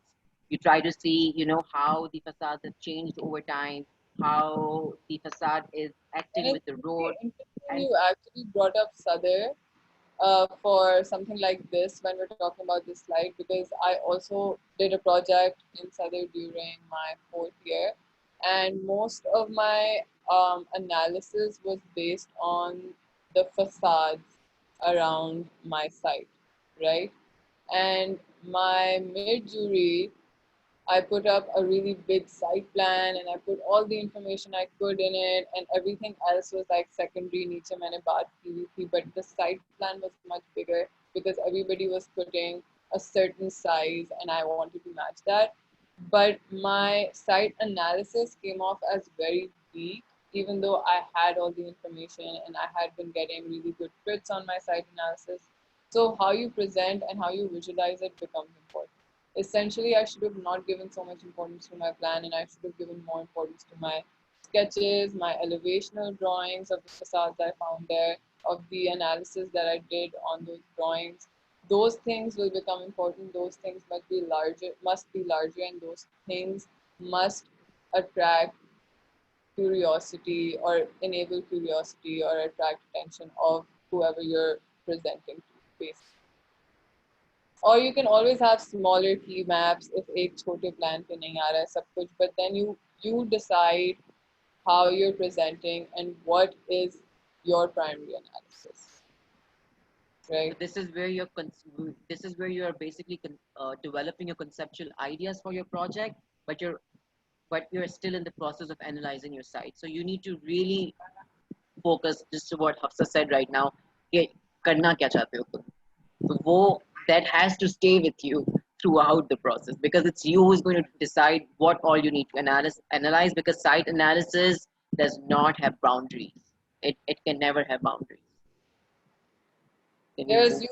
you try to see, how the facades have changed over time, how the facade is and acting with it's the road. really interesting And you actually brought up Sadr for something like this when we're talking about this slide, because I also did a project in Sadr during my 4th year, and most of my analysis was based on the facades around my site, right? And my mid-jury, I put up a really big site plan and I put all the information I could in it, and everything else was like secondary. Niche मैंने बात की हुई थी, but the site plan was much bigger because everybody was putting a certain size and I wanted to match that. But my site analysis came off as very weak, even though I had all the information and I had been getting really good fits on my site analysis. So how you present and how you visualize it becomes important. Essentially, I should have not given so much importance to my plan, and I should have given more importance to my sketches, my elevational drawings of the facades I found there, of the analysis that I did on those drawings. Those things will become important. Those things must be larger, and those things must attract curiosity or enable curiosity or attract attention of whoever you're presenting to, basically. Or you can always have smaller key maps if एक छोटे plan पे नहीं आ रहा है सब कुछ, but then you decide how you're presenting and what is your primary analysis, right? So this is where you are basically developing your conceptual ideas for your project, but you're still in the process of analyzing your site. So you need to really focus just to what Hafsa said right now. कि करना क्या चाहते हो तुम? तो वो that has to stay with you throughout the process, because it's you who's going to decide what all you need to analyze, because site analysis does not have boundaries. It can never have boundaries. Can you There's move?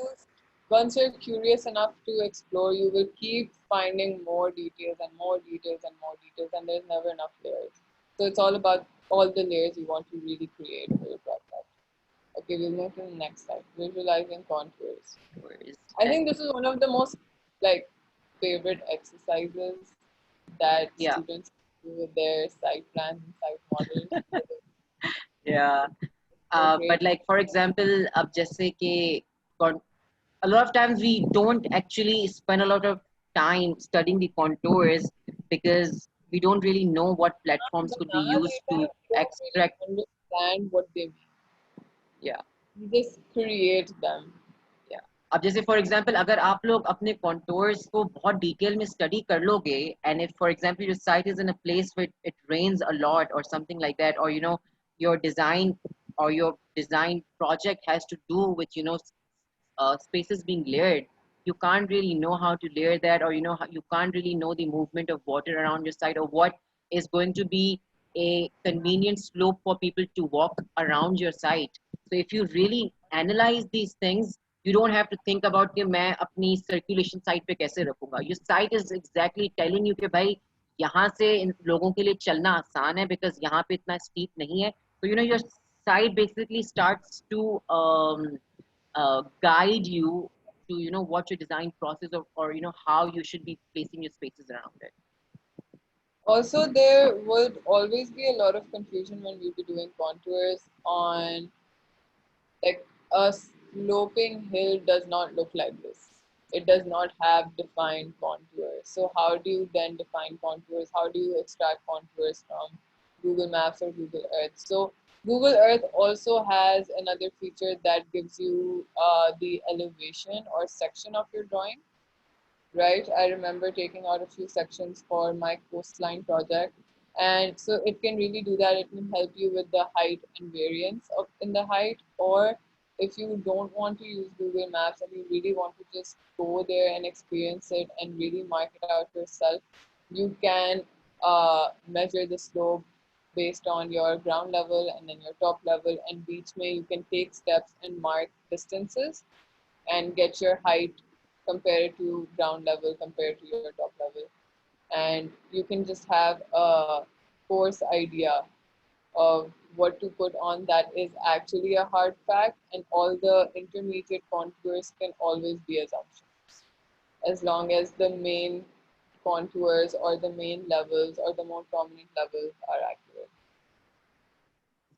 once you're curious enough to explore, you will keep finding more details and more details and more details, and there's never enough layers. So it's all about all the layers you want to really create for your project. Okay, we'll move to the next slide. Visualizing contours. I think this is one of the most like favorite exercises that students do with their site plans and site models. Yeah. But like, for example, अब जैसे कि a lot of times we don't actually spend a lot of time studying the contours, because we don't really know what platforms could be used to extract. Understand what they mean. Yeah. You just create them. Yeah. अब जैसे for example अगर आप लोग अपने contours को बहुत detail में study कर लोगे and if for example your site is in a place where it rains a lot or something like that, or you know your design or your design project has to do with spaces being layered, you can't really know how to layer that, or you can't really know the movement of water around your site, or what is going to be a convenient slope for people to walk around your site. So if you really analyze these things, you don't have to think about कि मैं अपनी circulation site पे कैसे रखूंगा. Your site is exactly telling you कि भाई यहाँ से इन लोगों के लिए चलना आसान है because यहाँ पे इतना steep नहीं है. So your site basically starts to guide you to what your design process, or how you should be placing your spaces around it. Also, there would always be a lot of confusion when we'll be doing contours on, like, a sloping hill does not look like this. It does not have defined contours. So how do you then define contours? How do you extract contours from Google Maps or Google Earth? So Google Earth also has another feature that gives you the elevation or section of your drawing, right? I remember taking out a few sections for my coastline project. And so it can really do that. It can help you with the height and variance of in the height. Or if you don't want to use Google Maps and you really want to just go there and experience it and really mark it out yourself, you can measure the slope based on your ground level and then your top level. And beach may you can take steps and mark distances and get your height compared to ground level compared to your top level, and you can just have a coarse idea of what to put on that is actually a hard fact, and all the intermediate contours can always be assumptions as long as the main contours or the main levels or the more prominent levels are accurate.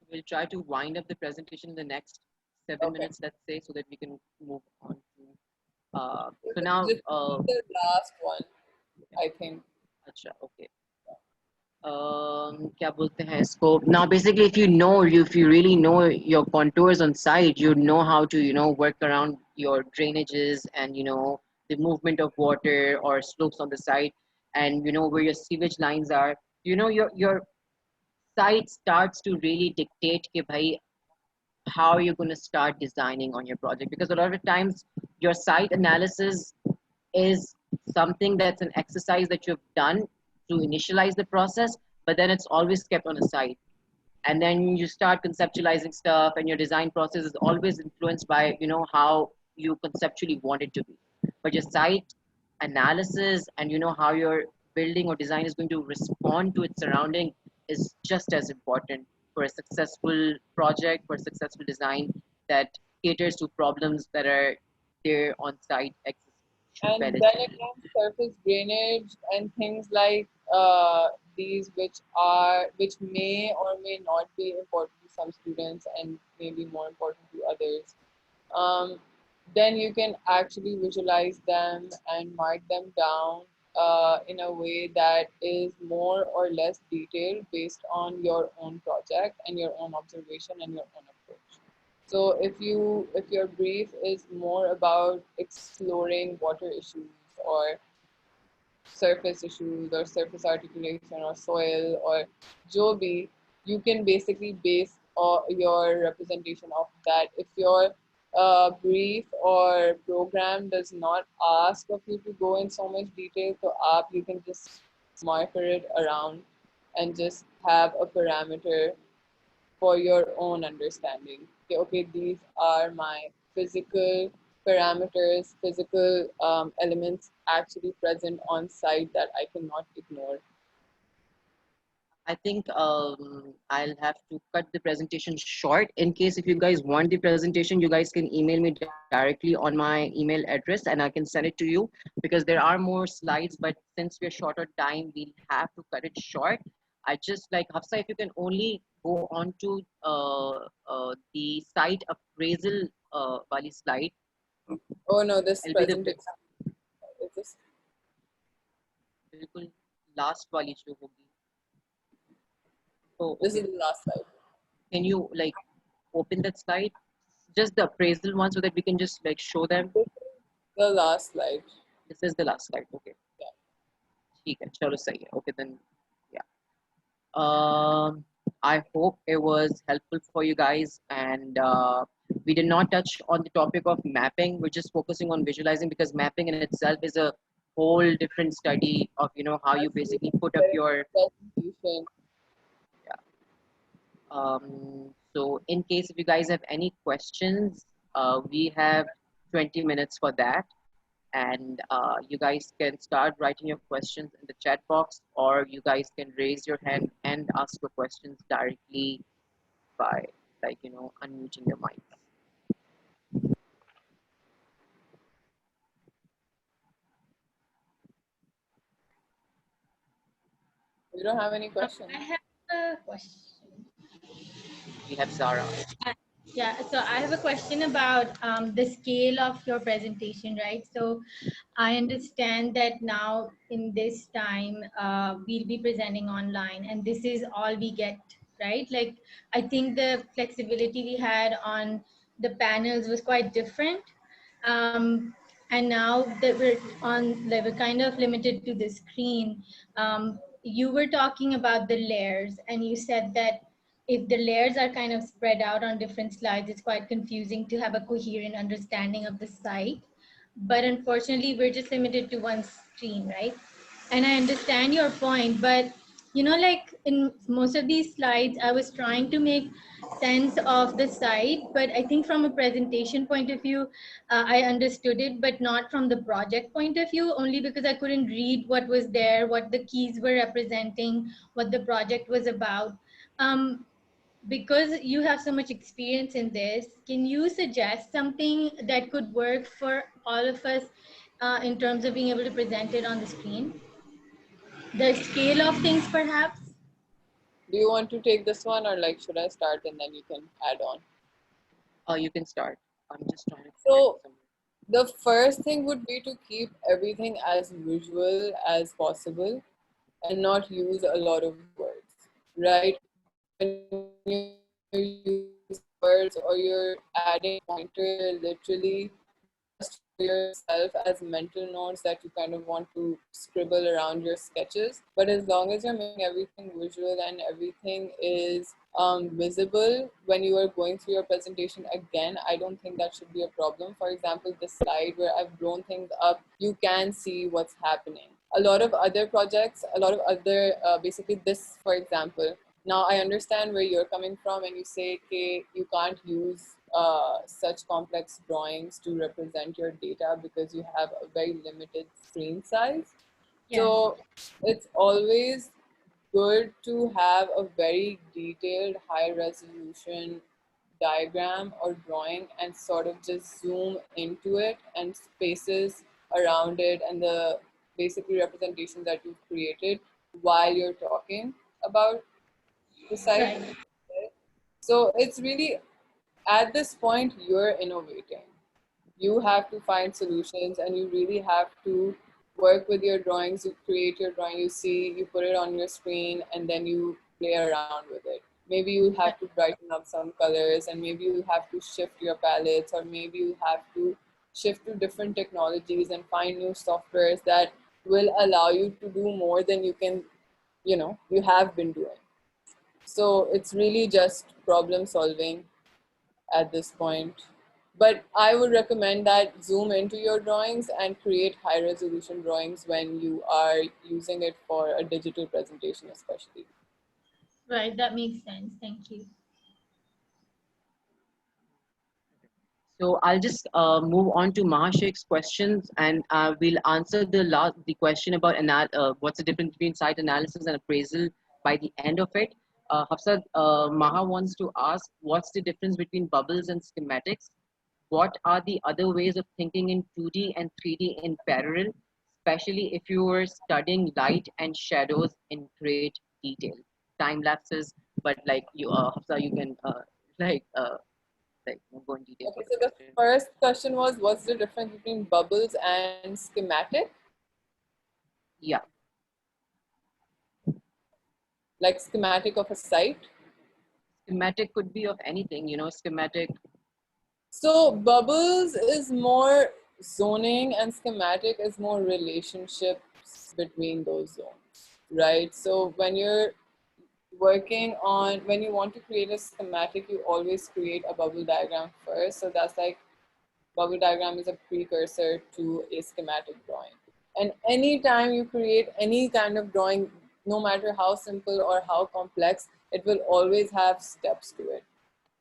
We'll try to wind up the presentation in the next 7 minutes, let's say, so that we can move on to so now Just the last one, I think. अच्छा, okay. क्या बोलते हैं इसको? Now basically if you really know your contours on site, you know how to work around your drainages and the movement of water or slopes on the site, and where your sewage lines are. Your site starts to really dictate कि भाई how you're going to start designing on your project, because a lot of times your site analysis is something that's an exercise that you've done to initialize the process, but then it's always kept on a side, and then you start conceptualizing stuff, and your design process is always influenced by how you conceptually want it to be, but your site analysis and how your building or design is going to respond to its surrounding is just as important for a successful project, for a successful design that caters to problems that are there on site And exist. then again, surface drainage and things like these, which may or may not be important to some students and may be more important to others. Then you can actually visualize them and mark them down in a way that is more or less detailed based on your own project and your own observation and your own approach. So if your brief is more about exploring water issues or surface issues or surface articulation or soil or jobi, you can basically base your representation of that. If your brief or program does not ask of you to go in so much detail, so you can just marker it around and just have a parameter for your own understanding. Okay, these are my physical parameters, physical elements actually present on site that I cannot ignore. I think I'll have to cut the presentation short. In case if you guys want the presentation, you guys can email me directly on my email address and I can send it to you, because there are more slides, but since we're short on time, we'll have to cut it short. I just like Hafsa, if you can only go on to the site appraisal wali slide. Oh no, this It'll be the presentation is this. बिल्कुल last वाली जो होगी. Oh, This okay. is the last slide. Can you like open that slide? Just the appraisal one so that we can just like show them. The last slide. This is the last slide. Okay. Yeah. ठीक है, चलो सही है. Okay then. Yeah. I hope it was helpful for you guys, and we did not touch on the topic of mapping. We're just focusing on visualizing, because mapping in itself is a whole different study of how you basically put up your presentation. Yeah. So in case if you guys have any questions, we have 20 minutes for that. And you guys can start writing your questions in the chat box, or you guys can raise your hand and ask your questions directly by unmuting your mic. We don't have any questions. I have a question. We have Zara. Yeah, so I have a question about the scale of your presentation, right? So I understand that now in this time, we'll be presenting online, and this is all we get, right? Like, I think the flexibility we had on the panels was quite different. And now that we're kind of limited to the screen, you were talking about the layers, and you said that if the layers are kind of spread out on different slides, it's quite confusing to have a coherent understanding of the site. But unfortunately, we're just limited to one screen, right? And I understand your point, but like in most of these slides, I was trying to make sense of the site, but I think from a presentation point of view, I understood it, but not from the project point of view, only because I couldn't read what was there, what the keys were representing, what the project was about. Because you have so much experience in this, can you suggest something that could work for all of us in terms of being able to present it on the screen? The scale of things, perhaps? Do you want to take this one, or like should I start and then you can add on? You can start. I'm just trying to. So the first thing would be to keep everything as visual as possible and not use a lot of words, right? When you use words or you're adding pointers, literally just for yourself as mental notes that you kind of want to scribble around your sketches. But as long as you're making everything visual and everything is visible when you are going through your presentation again, I don't think that should be a problem. For example, this slide where I've blown things up, you can see what's happening. A lot of other projects, a lot of other, basically this, for example, now I understand where you're coming from, and you say, okay, you can't use such complex drawings to represent your data because you have a very limited screen size. Yeah. So it's always good to have a very detailed, high resolution diagram or drawing and sort of just zoom into it and spaces around it and the basically representation that you've created while you're talking about the site. Right. So it's really, at this point, you're innovating. You have to find solutions, and you really have to work with your drawings. You create your drawing, you see, you put it on your screen, and then you play around with it. Maybe you have to brighten up some colors, and maybe you have to shift your palettes, or maybe you have to shift to different technologies and find new softwares that will allow you to do more than you can, you have been doing. So it's really just problem solving at this point. But I would recommend that zoom into your drawings and create high resolution drawings when you are using it for a digital presentation, especially. Right, that makes sense. Thank you. So I'll just move on to Mahashik's questions, and we'll answer the question about what's the difference between site analysis and appraisal by the end of it. Hafsa, Maha wants to ask, what's the difference between bubbles and schematics? What are the other ways of thinking in 2D and 3D in parallel, especially if you were studying light and shadows in great detail? Time lapses, but like you, Hafsa, you can go in detail. Okay, so the first question was, what's the difference between bubbles and schematic? Yeah. Like schematic of a site? Schematic could be of anything, schematic. So bubbles is more zoning and schematic is more relationships between those zones, right? So when you're working on, when you want to create a schematic, you always create a bubble diagram first. So that's like, bubble diagram is a precursor to a schematic drawing. And anytime you create any kind of drawing, no matter how simple or how complex, it will always have steps to it.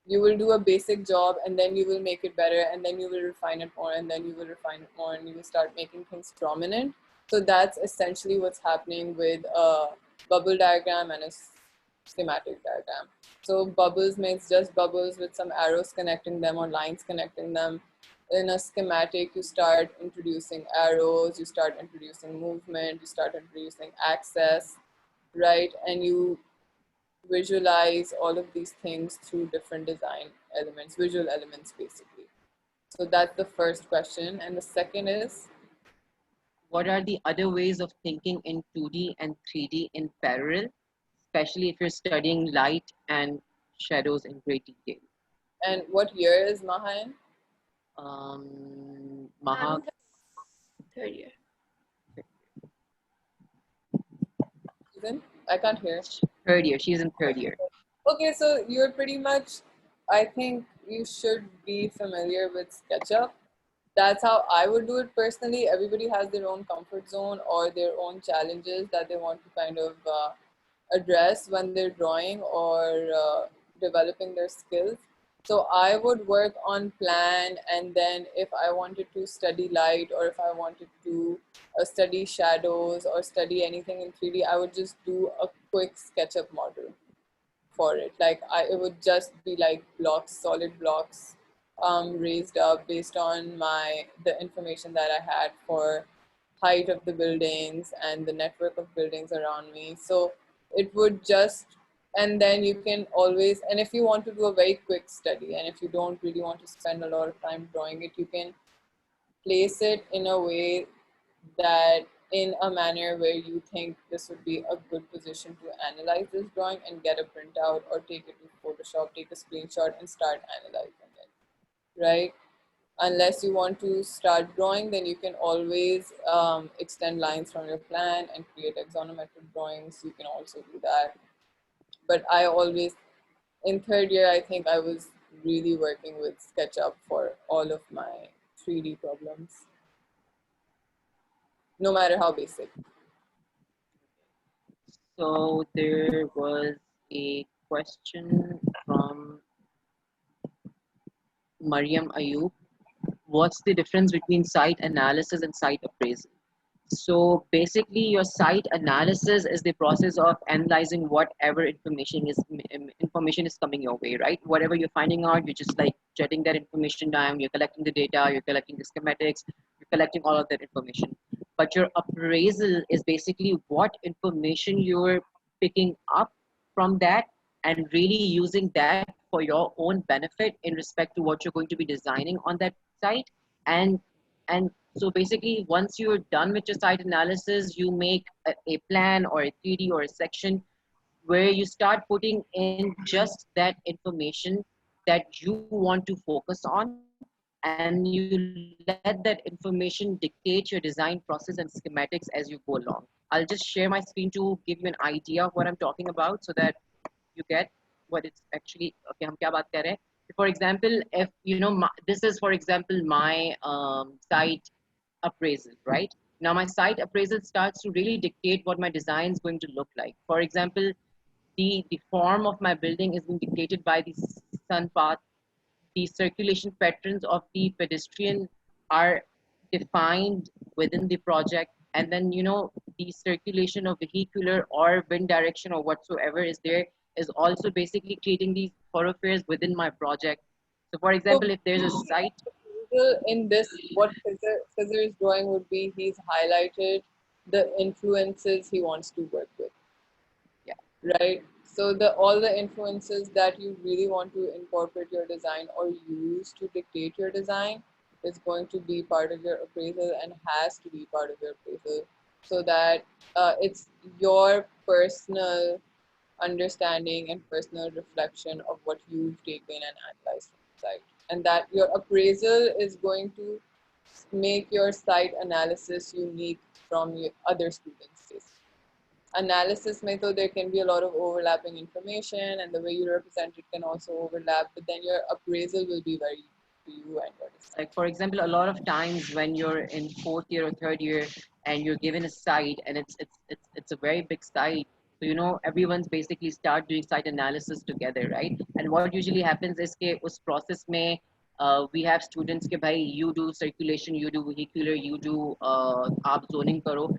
You will do a basic job and then you will make it better and then you will refine it more and then you will refine it more and you will start making things prominent. So that's essentially what's happening with a bubble diagram and a schematic diagram. So bubbles means just bubbles with some arrows connecting them or lines connecting them. In a schematic, you start introducing arrows, you start introducing movement, you start introducing access, right? And you visualize all of these things through different design elements, visual elements basically. So that's the first question. And the second is, what are the other ways of thinking in 2D and 3D in parallel, especially if you're studying light and shadows in great detail? and what year is Maha in? Maha, Third year. Susan? I can't hear. third year. She's in third year. Okay, so you're pretty much, I think you should be familiar with SketchUp. That's how I would do it personally. Everybody has their own comfort zone or their own challenges that they want to kind of address when they're drawing or developing their skills. So I would work on plan, and then if I wanted to study light or if I wanted to study shadows or study anything in 3D, I would just do a quick SketchUp model for it. Like it would just be like blocks, solid blocks, raised up based on the information that I had for height of the buildings and the network of buildings around me. So it would just, and then you can always, and if you want to do a very quick study and if you don't really want to spend a lot of time drawing it, you can place it in a way that in a manner where you think this would be a good position to analyze this drawing and get a printout or take it to Photoshop, take a screenshot and start analyzing it, right? Unless you want to start drawing, then you can always extend lines from your plan and create axonometric drawings. You can also do that. But I always, in third year, I think I was really working with SketchUp for all of my 3D problems, no matter how basic. So there was a question from Mariam Ayub. What's the difference between site analysis and site appraisal? So basically, your site analysis is the process of analyzing whatever information is coming your way, right? Whatever you're finding out, you're just like jotting that information down. You're collecting the data, you're collecting the schematics, you're collecting all of that information. But your appraisal is basically what information you're picking up from that and really using that for your own benefit in respect to what you're going to be designing on that site. And so basically, once you're done with your site analysis, you make a plan or a 3D or a section where you start putting in just that information that you want to focus on, and you let that information dictate your design process and schematics as you go along. I'll just share my screen to give you an idea of what I'm talking about so that you get what it's actually, okay, hum kya baat kar rahe hain. For example, if you know, this is for example my site appraisal, right? Now my site appraisal starts to really dictate what my design is going to look like. For example, the form of my building is being dictated by the sun path. The circulation patterns of the pedestrian are defined within the project, and then you know the circulation of vehicular or wind direction or whatsoever is there is also basically creating these thoroughfares within my project. So for example, if there's a site, In this, what Khizer's drawing would be, he's highlighted the influences he wants to work with. Yeah. Right? So all the influences that you really want to incorporate your design or use to dictate your design is going to be part of your appraisal and has to be part of your appraisal, so that it's your personal understanding and personal reflection of what you've taken and analyzed from the site, and that your appraisal is going to make your site analysis unique from your other students. Analysis method, there can be a lot of overlapping information, and the way you represent it can also overlap, but then your appraisal will be very to you and your design. Like, for example, a lot of times when you're in fourth year or third year and you're given a site and it's a very big site, so everyone's basically start doing site analysis together, right? And what usually happens is कि उस process में we have students के भाई you do circulation, you do vehicular, you do आप zoning करो.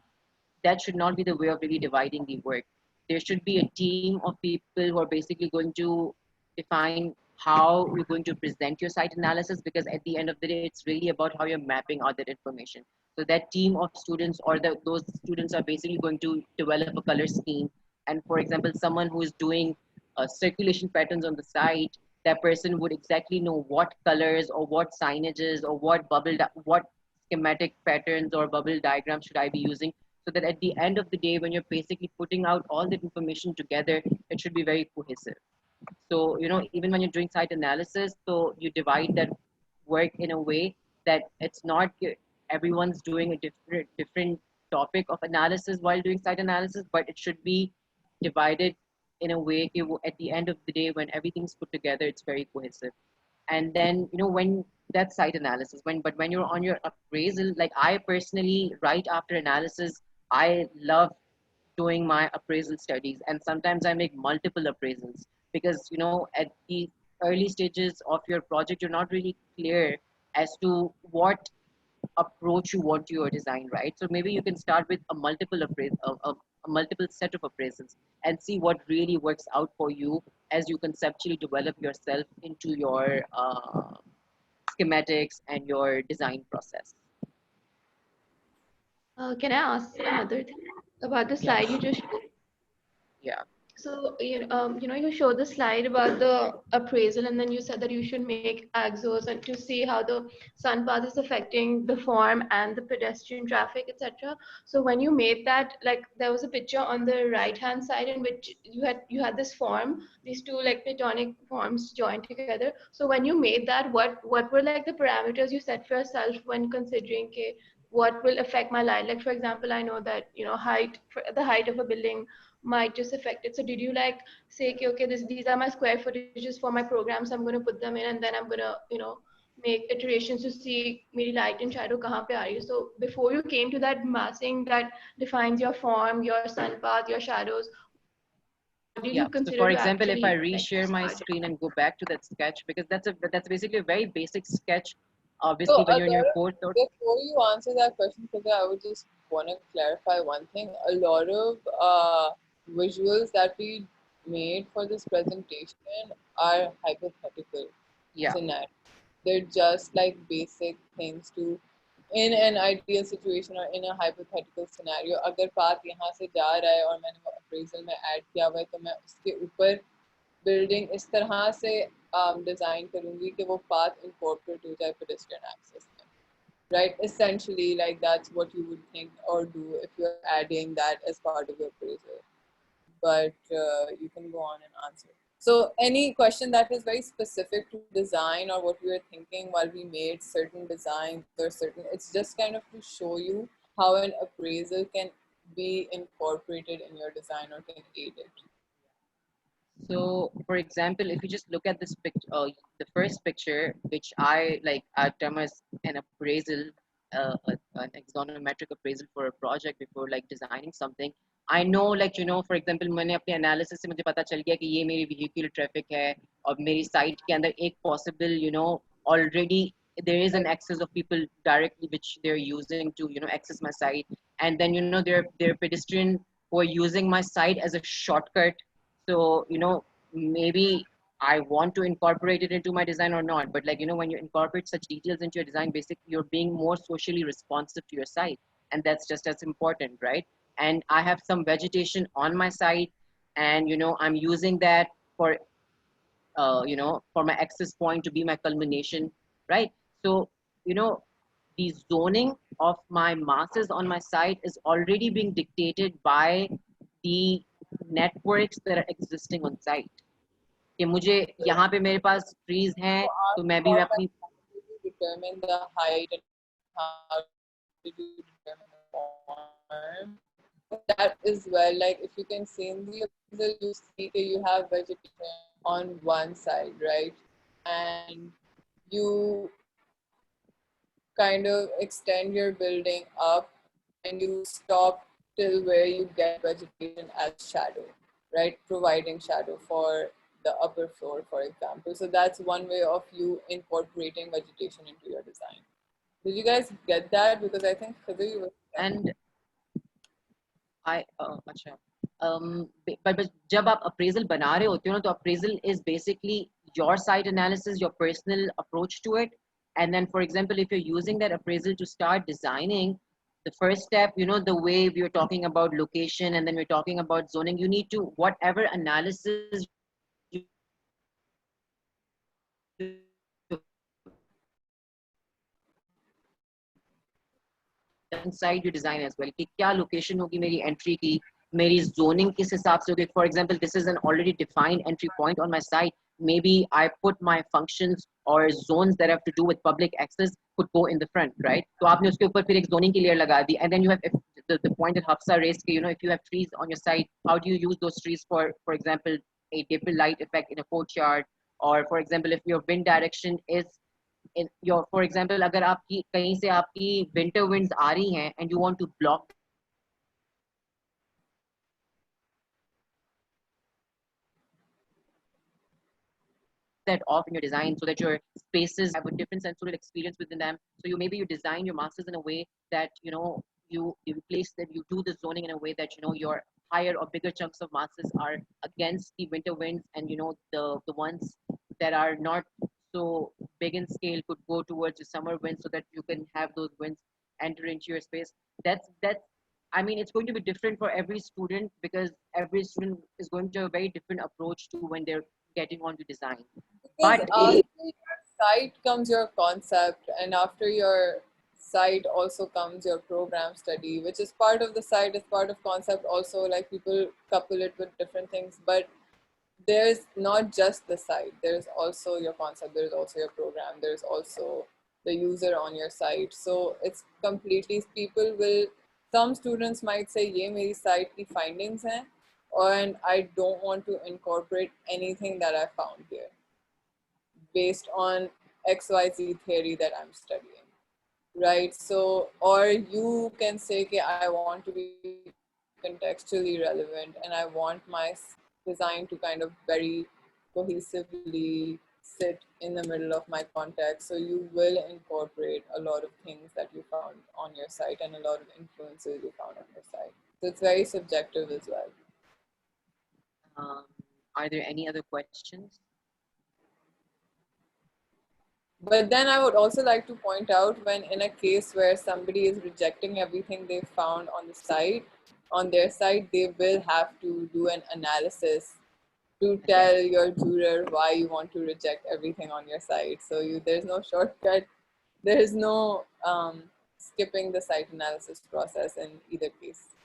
That should not be the way of really dividing the work. There should be a team of people who are basically going to define how you're going to present your site analysis, because at the end of the day, it's really about how you're mapping out that information. So that team of students or those students are basically going to develop a color scheme. And for example, someone who is doing circulation patterns on the site, that person would exactly know what colors or what signages or what schematic patterns or bubble diagrams should I be using, so that at the end of the day, when you're basically putting out all that information together, it should be very cohesive. So, even when you're doing site analysis, so you divide that work in a way that it's not everyone's doing a different topic of analysis while doing site analysis, but it should be divided in a way at the end of the day, when everything's put together, it's very cohesive. And then, when that site analysis, but when you're on your appraisal, like I personally, right after analysis, I love doing my appraisal studies, and sometimes I make multiple appraisals, because at the early stages of your project, you're not really clear as to what approach you want to your design, right? So maybe you can start with a multiple set of appraisals and see what really works out for you as you conceptually develop yourself into your schematics and your design process. Can I ask another thing about the slide you just showed? Yeah. So, you showed the slide about the appraisal, and then you said that you should make axos and to see how the sun path is affecting the form and the pedestrian traffic, etc. So when you made that, like there was a picture on the right-hand side in which you had this form, these two like platonic forms joined together. So when you made that, what were like the parameters you set for yourself when considering what will affect my light? Like for example, I know that the height of a building might just affect it. So did you like say, okay, these are my square footages for my programs, I'm going to put them in, and then I'm going to, make iterations to see maybe light and shadow kahan pe aa rahi hai. So before you came to that massing that defines your form, your sun path, your shadows, what did Yeah. you So consider for to example, if I actually like reshare my start? screen and go back to that sketch, because that's basically a very basic sketch. So, Obviously, when you're in your fourth or before you answer that question, Khizer, I would just want to clarify one thing. A lot of visuals that we made for this presentation are hypothetical yeah. scenarios. They're just like basic things to, in an ideal situation or in a hypothetical scenario, अगर बात यहाँ से जा रहा है और मैंने वो appraisal में add किया हुआ है, तो मैं उसके ऊपर building इस तरह से design करूँगी कि वो path incorporate हो जाए pedestrian access में, right? Essentially, like that's what you would think or do if you're adding that as part of your appraisal. But you can go on and answer. So any question that is very specific to design or what we were thinking while we made certain designs or certain, it's just kind of to show you how an appraisal can be incorporated in your design or can aid it. So, for example, if you just look at this picture, the first picture, which I like, I term as an appraisal, an axonometric appraisal for a project before like designing something. I know, like for example, मैंने अपने analysis से मुझे पता चल गया कि ये मेरी vehicular traffic है, और मेरी site के अंदर एक possible, already there is an access of people directly which they're using to access my site, and then there are pedestrian who are using my site as a shortcut. So, maybe I want to incorporate it into my design or not. But like, when you incorporate such details into your design, basically you're being more socially responsive to your site. And that's just as important, right? And I have some vegetation on my site, and I'm using that for for my access point to be my culmination, right? So, the zoning of my masses on my site is already being dictated by the networks that are existing on site. कि मुझे यहाँ पे मेरे पास trees हैं, तो मैं भी अपनी determine the height and how did you determine the form. So that is well, like if you can see in the appraisal, you see that you have vegetation on one side, right? And you kind of extend your building up and you stop till where you get vegetation as shadow, right? Providing shadow for the upper floor, for example. So that's one way of you incorporating vegetation into your design. Did you guys get that? Because I think Khizer, you were. And अच्छा but जब आप appraisal बना रहे होते हो ना तो appraisal is basically your site analysis, your personal approach to it, and then for example if you're using that appraisal to start designing, the first step, you know, the way we were talking about location and then we're talking about zoning, you need to whatever analysis inside your design as well कि क्या location होगी मेरी entry की, मेरी zoning किस हिसाब से होगी. For example, this is an already defined entry point on my site. Maybe I put my functions or zones that have to do with public access could go in the front, right? तो आपने उसके ऊपर फिर एक zoning की layer लगा दी, and then you have the point that Hafsa raised, you know, if you have trees on your site, how do you use those trees for example, a different light effect in a courtyard, or for example, if your wind direction is in your, for example, अगर आपकी कहीं से आपकी winter winds आ रही हैं and you want to block that off in your design so that your spaces have a different sensorial experience within them. So you maybe you design your masters in a way that you know you place that you do the zoning in a way that you know your higher or bigger chunks of masses are against the winter winds, and you know the ones that are not so big in scale could go towards the summer winds so that you can have those winds enter into your space. That's I mean, it's going to be different for every student because every student is going to have a very different approach to when they're getting on to design. Because But after your site comes your concept, and after your site also comes your program study, which is part of the site, is part of concept also. Like people couple it with different things, but there's not just the site. There's also your concept. There's also your program. There's also the user on your site. So it's completely people will. Some students might say, "ये मेरी site की findings हैं," and I don't want to incorporate anything that I found here based on XYZ theory that I'm studying, right? So, or you can say, okay, I want to be contextually relevant and I want my design to kind of very cohesively sit in the middle of my context. So you will incorporate a lot of things that you found on your site and a lot of influences you found on your site. So it's very subjective as well. are there any other questions? But then I would also like to point out when in a case where somebody is rejecting everything they found on the site, on their site, they will have to do an analysis to tell your juror why you want to reject everything on your site. So there's no shortcut. There's no skipping the site analysis process in either case.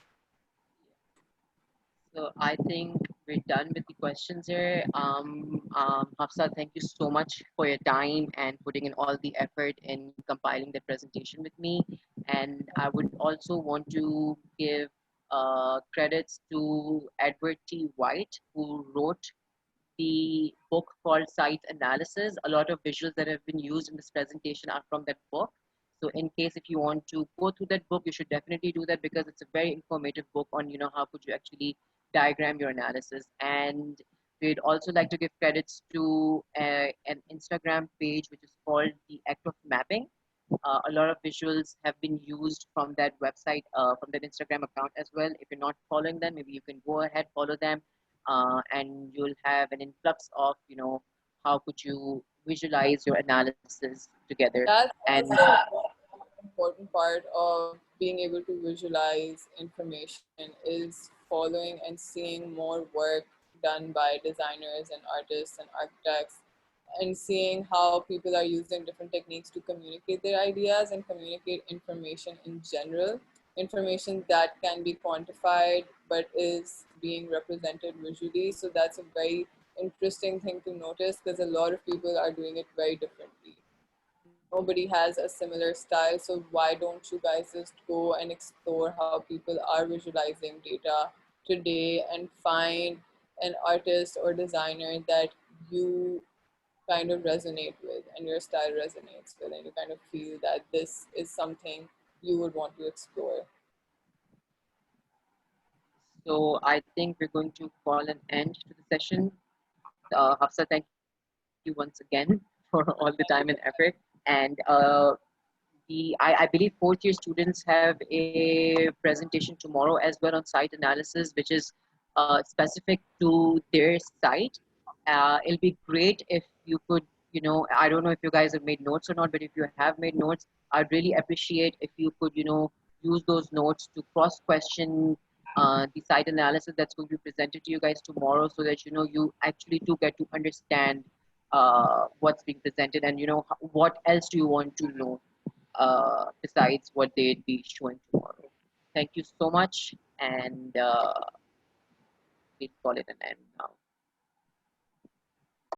So I think we're done with the questions here. Hafsa, thank you so much for your time and putting in all the effort in compiling the presentation with me. And I would also want to give credits to Edward T. White, who wrote the book called Site Analysis. A lot of visuals that have been used in this presentation are from that book. So in case if you want to go through that book, you should definitely do that because it's a very informative book on, you know, how could you actually diagram your analysis. And we'd also like to give credits to an Instagram page, which is called The Act of Mapping. A lot of visuals have been used from that website, from that Instagram account as well. If you're not following them, maybe you can go ahead, follow them, and you'll have an influx of, you know, how could you visualize your analysis together. That's And also an important part of being able to visualize information is following and seeing more work done by designers and artists and architects, and seeing how people are using different techniques to communicate their ideas and communicate information in general, information that can be quantified but is being represented visually. So that's a very interesting thing to notice because a lot of people are doing it very differently. nobody has a similar style. So why don't you guys just go and explore how people are visualizing data today and find an artist or designer that you kind of resonate with and your style resonates with, and you kind of feel that this is something you would want to explore. So I think we're going to call an end to the session. Hafsa, thank you once again for all the time and effort. And I believe fourth year students have a presentation tomorrow as well on site analysis, which is specific to their site. It'll be great if you could, I don't know if you guys have made notes or not, but if you have made notes, I'd really appreciate if you could, use those notes to cross question the site analysis that's going to be presented to you guys tomorrow, so that you actually do get to understand what's being presented, and what else do you want to know besides what they'd be showing tomorrow. Thank you so much, and we'll call it an end now.